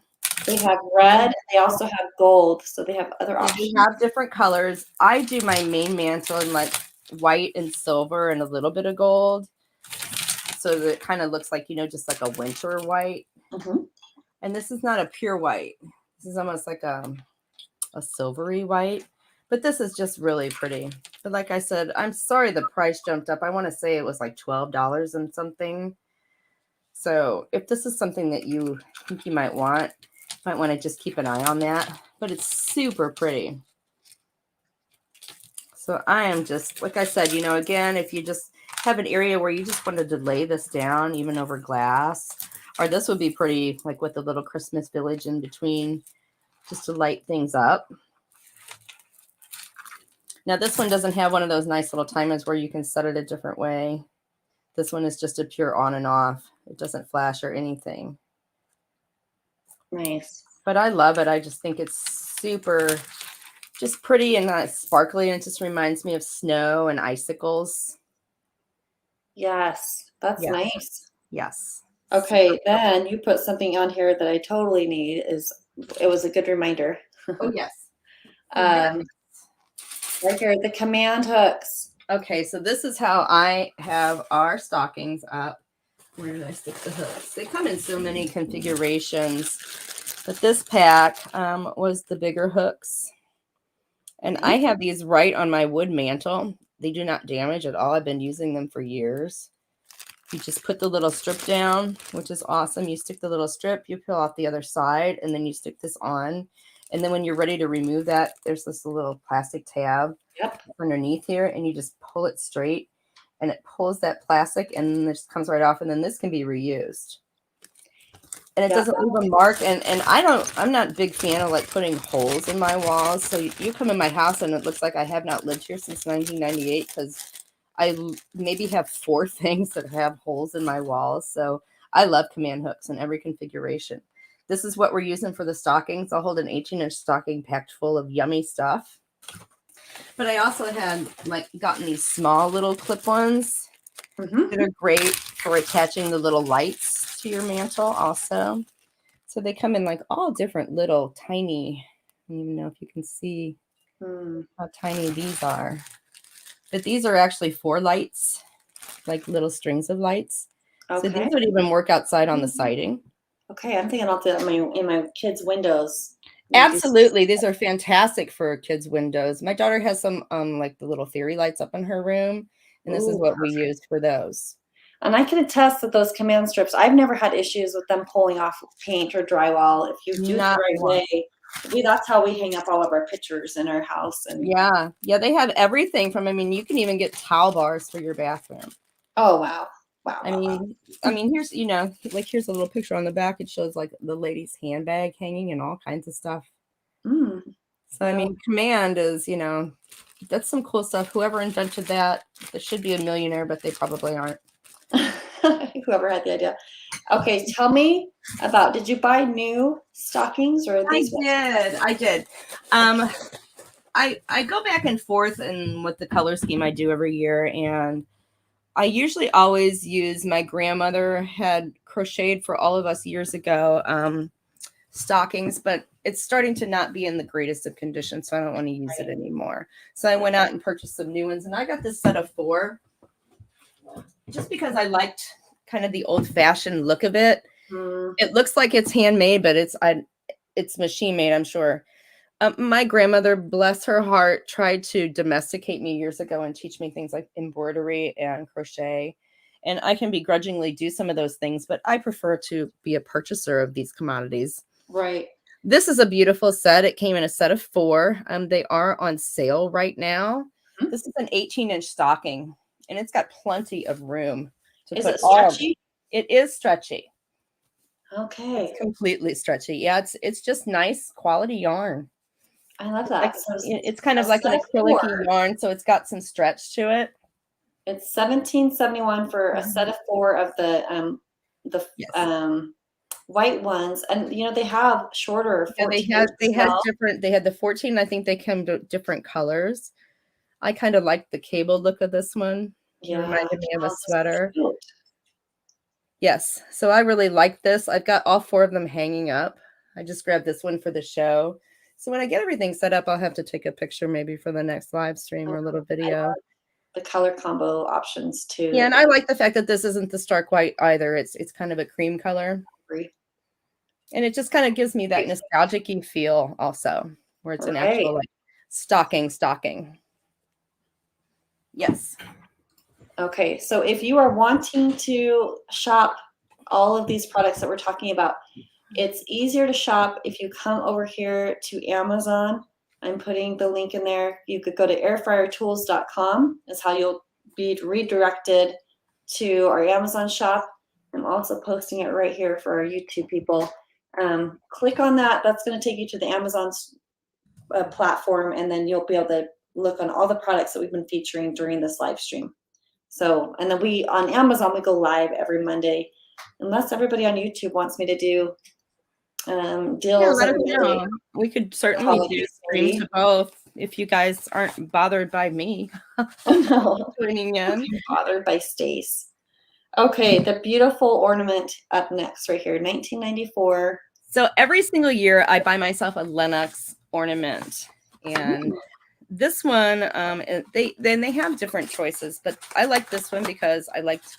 They have red. They also have gold, so they have other options. They have different colors. I do my main mantle in like white and silver and a little bit of gold, so that it kind of looks like, just like a winter white. And this is not a pure white. This is almost like a silvery white, but this is just really pretty. But like I said, I'm sorry the price jumped up. I want to say it was like $12 and something. So if this is something that you think you might want to just keep an eye on that. But it's super pretty. So I am just, like I said, again, if you just have an area where you just wanted to lay this down, even over glass, or this would be pretty, like with a little Christmas village in between, just to light things up. Now this one doesn't have one of those nice little timers where you can set it a different way. This one is just a pure on and off. It doesn't flash or anything. Nice. But I love it. I just think it's super, just pretty and sparkly, and it just reminds me of snow and icicles. Yes, that's nice. Yes. Okay, then you put something on here that I totally need. It was a good reminder. Oh yes. Right here, the command hooks. Okay, so this is how I have our stockings up. Where did I stick the hooks? They come in so many configurations, but this pack was the bigger hooks. And I have these right on my wood mantle. They do not damage at all. I've been using them for years. You just put the little strip down, which is awesome. You stick the little strip, you peel off the other side, and then you stick this on. And then when you're ready to remove that, there's this little plastic tab underneath here, and you just pull it straight, and it pulls that plastic, and then this comes right off, and then this can be reused. And it doesn't leave a mark. And I'm not a big fan of like putting holes in my walls. So you come in my house and it looks like I have not lived here since 1998, because I maybe have 4 things that have holes in my walls. So I love command hooks in every configuration. This is what we're using for the stockings. I'll hold an 18-inch stocking packed full of yummy stuff. But I also had gotten these small little clip ones that are great for attaching the little lights to your mantle also. So they come in like all different little tiny, I don't even know if you can see how tiny these are. But these are actually 4 lights, like little strings of lights. Okay. So these would even work outside on the siding. Okay, I'm thinking I'll do that in my kids' windows. Absolutely. These are fantastic for kids' windows. My daughter has some like the little fairy lights up in her room, and this is what we use for those. And I can attest that those command strips, I've never had issues with them pulling off paint or drywall. If you do it the right way, that's how we hang up all of our pictures in our house. And yeah, they have everything from, I mean, you can even get towel bars for your bathroom. Oh, wow. Wow. I mean, here's, like here's a little picture on the back. It shows like the lady's handbag hanging and all kinds of stuff. So, I mean, command is, that's some cool stuff. Whoever invented that, they should be a millionaire, but they probably aren't. Whoever had the idea. Okay, tell me about, did you buy new stockings or these? I did. I go back and forth in what the color scheme I do every year, and I usually always use, my grandmother had crocheted for all of us years ago, stockings, but it's starting to not be in the greatest of condition, so I don't want to use it anymore. So I went out and purchased some new ones, and I got this set of 4 just because I liked kind of the old-fashioned look of it. It looks like it's handmade, but it's machine made, I'm sure. My grandmother, bless her heart, tried to domesticate me years ago and teach me things like embroidery and crochet. And I can begrudgingly do some of those things, but I prefer to be a purchaser of these commodities. Right. This is a beautiful set. It came in a set of 4. They are on sale right now. This is an 18-inch stocking, and it's got plenty of room to put. Is it stretchy? It is stretchy. Okay. It's completely stretchy. Yeah, it's just nice quality yarn. I love that. It's kind of like an acrylic yarn, so it's got some stretch to it. It's $17.71 for a set of 4 of the white ones, and they have shorter. They had different. They had the 14. I think they come to different colors. I kind of like the cable look of this one. It reminded me of a sweater. Yes, so I really like this. I've got all 4 of them hanging up. I just grabbed this one for the show. So when I get everything set up, I'll have to take a picture maybe for the next live stream or a little video. The color combo options too. Yeah, and I like the fact that this isn't the stark white either. It's kind of a cream color. And it just kind of gives me that nostalgic-y feel also, where it's an actual like stocking. Yes. Okay, so if you are wanting to shop all of these products that we're talking about, it's easier to shop if you come over here to Amazon. I'm putting the link in there. You could go to airfryertools.com is how you'll be redirected to our Amazon shop. I'm also posting it right here for our YouTube people. Click on that. That's going to take you to the Amazon platform, and then you'll be able to look on all the products that we've been featuring during this live stream. So, and then on Amazon, we go live every Monday, unless everybody on YouTube wants me to do deals. Let us know. We could certainly do streams of both if you guys aren't bothered by me. No, tuning in. Bothered by Stace. Okay, the beautiful ornament up next right here, 1994. So every single year I buy myself a Lenox ornament, and this one, they have different choices, but I like this one because I liked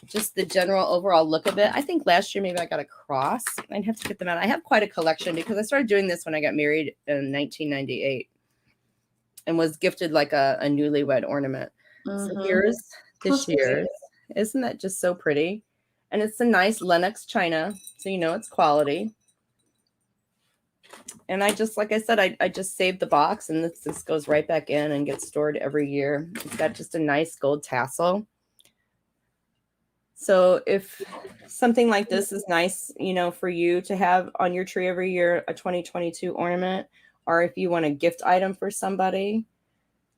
just the general overall look of it. I think last year maybe I got a cross. I'd have to get them out. I have quite a collection because I started doing this when I got married in 1998 and was gifted like a newlywed ornament. So here's this year's. Isn't that just so pretty? And it's a nice Lenox china, so it's quality. And I just, like I said, I just saved the box, and this goes right back in and gets stored every year. It's got just a nice gold tassel. So if something like this is nice, you know, for you to have on your tree every year, a 2022 ornament, or if you want a gift item for somebody,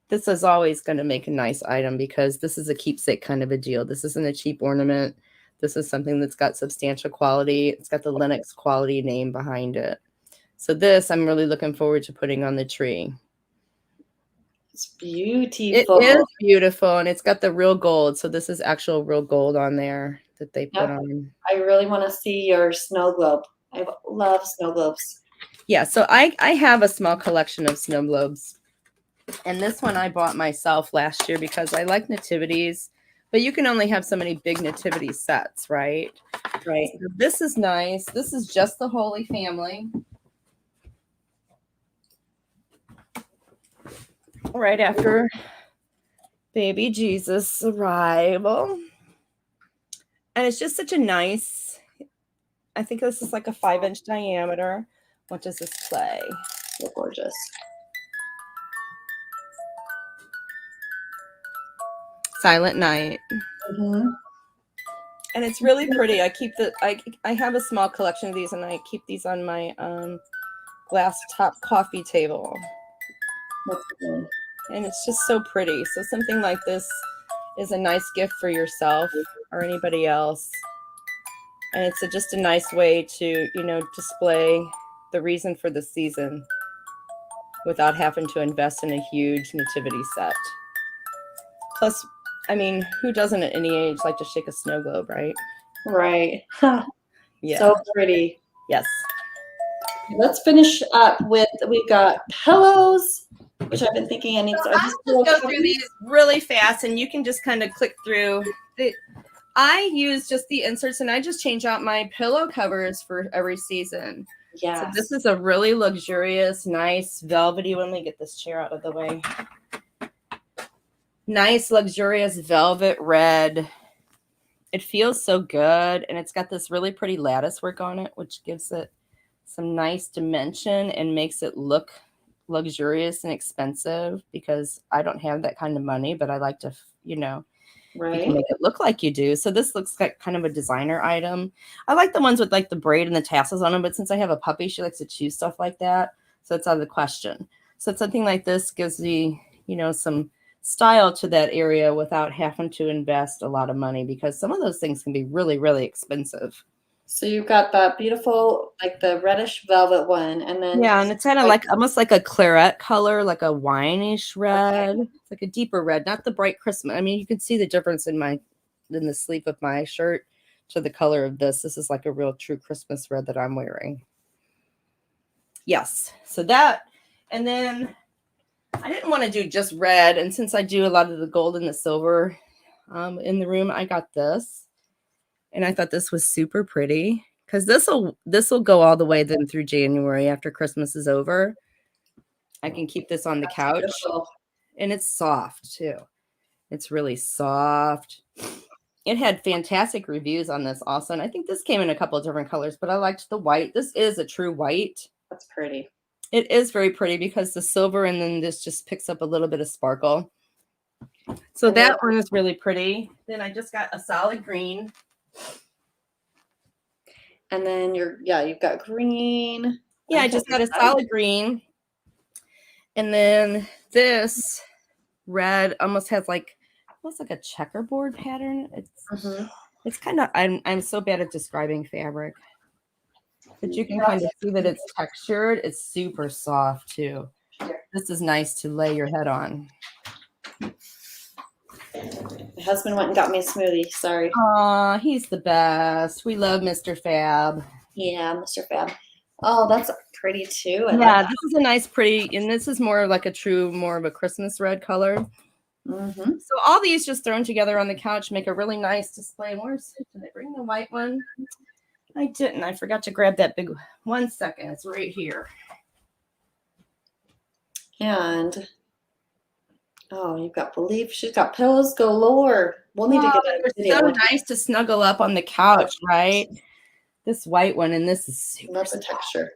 this is always going to make a nice item because this is a keepsake kind of a deal. This isn't a cheap ornament. This is something that's got substantial quality. It's got the Lenox quality name behind it. So this I'm really looking forward to putting on the tree. It's beautiful. It is beautiful, and it's got the real gold. So this is actual real gold on there that they put on. I really want to see your snow globe. I love snow globes. Yeah, so I have a small collection of snow globes. And this one I bought myself last year because I like nativities, but you can only have so many big nativity sets, right? Right. So this is nice. This is just the Holy Family. Right after baby Jesus' arrival. And it's just such a nice, I think this is like a 5-inch diameter. What does this play? So gorgeous. Silent Night. Mm-hmm. And it's really pretty. I have a small collection of these, and I keep these on my glass top coffee table. That's good. And it's just so pretty. So something like this is a nice gift for yourself or anybody else. And it's just a nice way to, you know, display the reason for the season without having to invest in a huge nativity set. Plus, I mean, who doesn't at any age like to shake a snow globe, right? Right. Yeah. So pretty. Yes. Let's finish up with, we've got pillows, which I've been thinking I need. So I'll just go through these really fast, and you can just kind of click through. I use just the inserts, and I just change out my pillow covers for every season. Yeah. So this is a really luxurious, nice velvety. Let me get this chair out of the way. Nice, luxurious velvet red. It feels so good, and it's got this really pretty lattice work on it, which gives it some nice dimension and makes it look luxurious and expensive, because I don't have that kind of money, but I like to, you know, right. you can make it look like you do. So this looks like kind of a designer item. I like the ones with like the braid and the tassels on them, but since I have a puppy, she likes to choose stuff like that. So it's out of the question. So something like this gives me, you know, some style to that area without having to invest a lot of money, because some of those things can be really, really expensive. So you've got that beautiful, like the reddish velvet one, and then yeah, and it's kind of like almost like a claret color, like a wineish red. Okay. It's like a deeper red, not the bright Christmas. I mean, you can see the difference in the sleeve of my shirt to the color of this. This is like a real true Christmas red that I'm wearing. Yes, so that, and then I didn't want to do just red, and since I do a lot of the gold and the silver in the room, I got this. And I thought this was super pretty, because this will go all the way then through January after Christmas is over. I can keep this on the couch. Beautiful. And it's soft too. It's really soft. It had fantastic reviews on this also. And I think this came in a couple of different colors, but I liked the white. This is a true white. That's pretty. It is very pretty because the silver, and then this just picks up a little bit of sparkle. So that one is really pretty. Then I just got a solid green. And then you've got green. Yeah, I just got a solid green. And then this red almost has like a checkerboard pattern. It's kind of, I'm so bad at describing fabric. But you can kind of see that it's textured. It's super soft too. This is nice to lay your head on. My husband went and got me a smoothie. Sorry. Aw, he's the best. We love Mr. Fab. Yeah, Mr. Fab. Oh, that's pretty too. Yeah, this is a nice pretty, and this is more like more of a Christmas red color. Mm-hmm. So all these just thrown together on the couch make a really nice display. Did I bring the white one? I didn't. I forgot to grab that big 1 second. It's right here. And you've got she's got pillows galore. We'll need to get that video. So nice to snuggle up on the couch, right? This white one, and this is super Love the texture.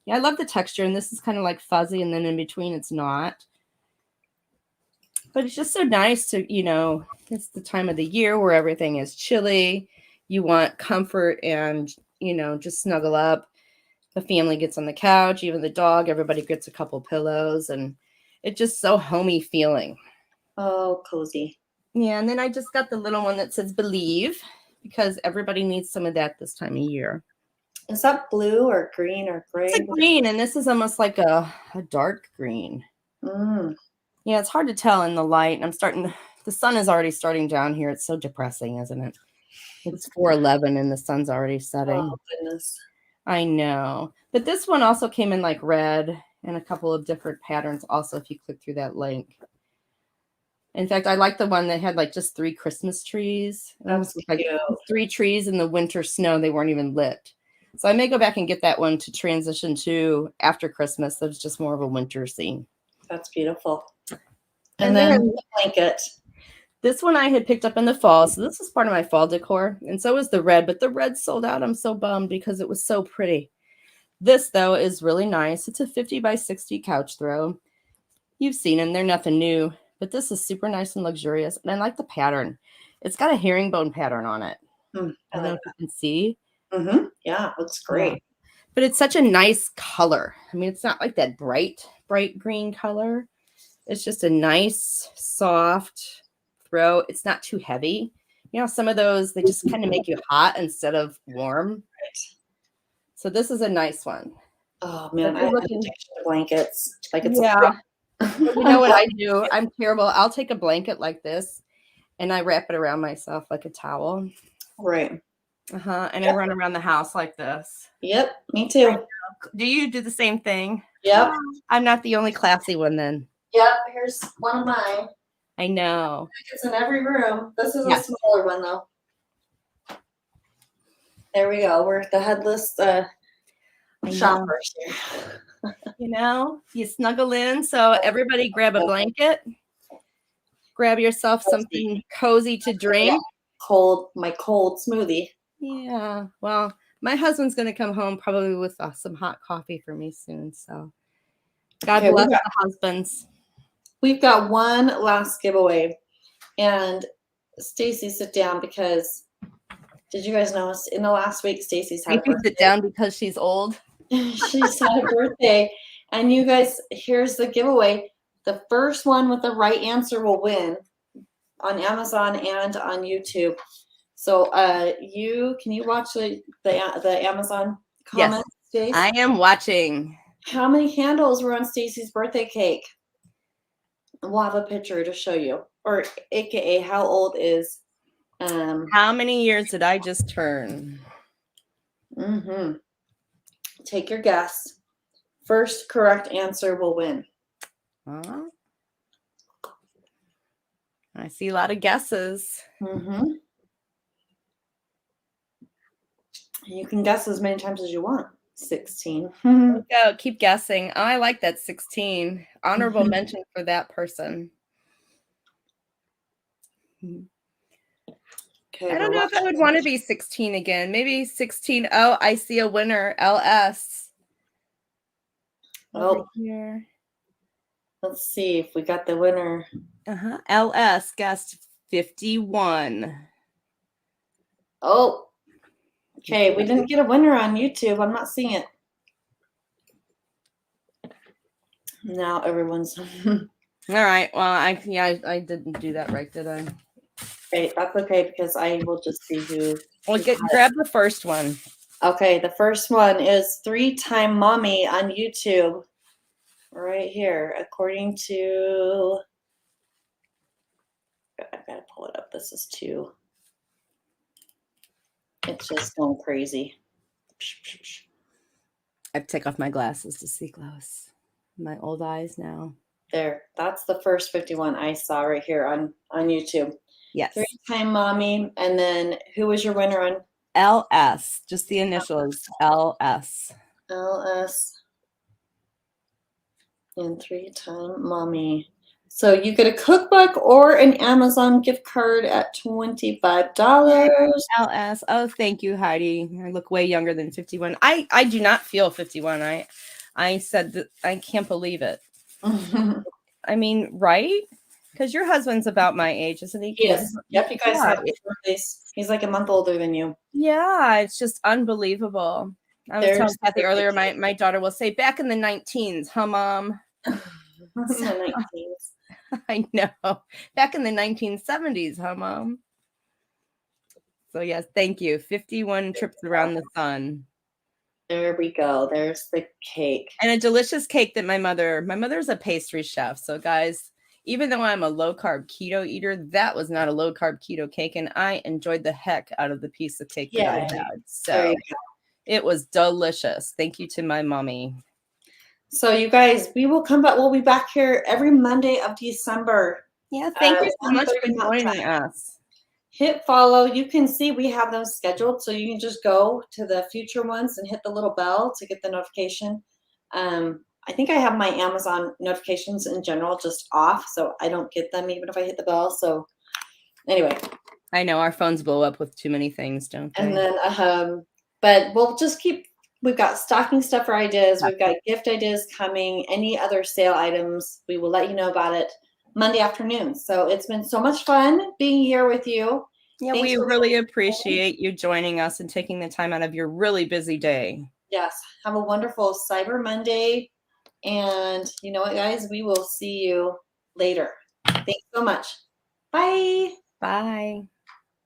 Yeah, I love the texture, and this is kind of like fuzzy, and then in between it's not. But it's just so nice to, it's the time of the year where everything is chilly. You want comfort and, just snuggle up. The family gets on the couch, even the dog, everybody gets a couple pillows, and it's just so homey feeling. Oh, cozy. Yeah, and then I just got the little one that says Believe, because everybody needs some of that this time of year. Is that blue or green or gray? It's a green, and this is almost like a dark green. Yeah, it's hard to tell in the light. The sun is already starting down here. It's so depressing, isn't it? It's 4:11 and the sun's already setting. Oh, goodness. I know. But this one also came in like red and a couple of different patterns also if you click through that link. In fact, I like the one that had like just 3 Christmas trees. That's like cute. 3 trees in the winter snow. They weren't even lit. So I may go back and get that one to transition to after Christmas. That's just more of a winter scene. That's beautiful. And then the blanket. This one I had picked up in the fall. So this is part of my fall decor. And so is the red. But the red sold out. I'm so bummed because it was so pretty. This, though, is really nice. It's a 50 by 60 couch throw. You've seen them. They're nothing new. But this is super nice and luxurious. And I like the pattern. It's got a herringbone pattern on it. I don't know if you can see. Yeah, looks great. Yeah. But it's such a nice color. I mean, it's not like that bright green color. It's just a nice, soft throw. It's not too heavy. Some of those, they just kind of make you hot instead of warm. Right. So this is a nice one. Oh, man, I love the blankets. Like it's You know what I do? I'm terrible. I'll take a blanket like this and I wrap it around myself like a towel. Right. And I run around the house like this. Yep, me too. Do you do the same thing? Yep. I'm not the only classy one then. Yep, here's one of mine. I know. It's in every room. This is a smaller one though. There we go. We're the headless shoppers here. You snuggle in. So everybody grab a blanket. Grab yourself something cozy to drink. My cold smoothie. Yeah. Well, my husband's going to come home probably with some hot coffee for me soon. So God bless the husbands. We've got one last giveaway. And Stacy, sit down because did you guys know in the last week Stacy's had a birthday? Sit down because she's old. She's had a birthday. And you guys, here's the giveaway. The first one with the right answer will win on Amazon and on YouTube. So can you watch the Amazon comments, Yes, I am watching. How many candles were on Stacy's birthday cake? We'll have a picture to show you. Or AKA, how old is how many years did I just turn? Take your guess. First correct answer will win. I see a lot of guesses. You can guess as many times as you want. 16. Go, keep guessing. Oh, I like that 16. Honorable mention for that person. Okay, I don't know if I would want to be 16 again. Maybe 16. Oh, I see a winner. LS. Over here. Let's see if we got the winner. LS guessed 51. Oh. Okay, we didn't get a winner on YouTube. I'm not seeing it. Now everyone's. All right. Well, I didn't do that right, did I? Okay, that's okay because I will just see who. Well, grab the first one. Okay, the first one is 3-Time Mommy on YouTube. Right here, according to. I've got to pull it up. This is 2. It's just going crazy. I have to take off my glasses to see close. My old eyes now. There. That's the first 51 I saw right here on YouTube. Yes. 3-Time Mommy. And then who was your winner on? LS. Just the initials. LS. LS. And 3-Time Mommy. So you get a cookbook or an Amazon gift card at $25. LS. Oh, thank you, Heidi. I look way younger than 51. I do not feel 51. I said that I can't believe it. I mean, right? Because your husband's about my age, isn't he? He is. Yep, you guys Yeah. have birthdays. He's like a month older than you. Yeah, it's just unbelievable. I was telling Kathy earlier, my daughter will say, back in the 19s, huh, Mom? The 19s. I know. Back in the 1970s, huh, Mom? So, yes, thank you. 51 trips around the sun. There we go. There's the cake. And a delicious cake that my mother's a pastry chef. So, guys, even though I'm a low-carb keto eater, that was not a low-carb keto cake, and I enjoyed the heck out of the piece of cake that I had. So, it was delicious. Thank you to my mommy. So you guys, we will come back. We'll be back here every Monday of December. Yeah, thank you so much for joining us. Hit follow. You can see we have them scheduled, so you can just go to the future ones and hit the little bell to get the notification. I think I have my Amazon notifications in general just off, so I don't get them even if I hit the bell. So anyway. I know our phones blow up with too many things, don't they? And then, but we'll just keep, we've got stocking stuffer ideas. We've got gift ideas coming. Any other sale items, we will let you know about it Monday afternoon. So it's been so much fun being here with you. Yeah, we really appreciate you joining us and taking the time out of your really busy day. Yes. Have a wonderful Cyber Monday. And you know what, guys? We will see you later. Thanks so much. Bye. Bye.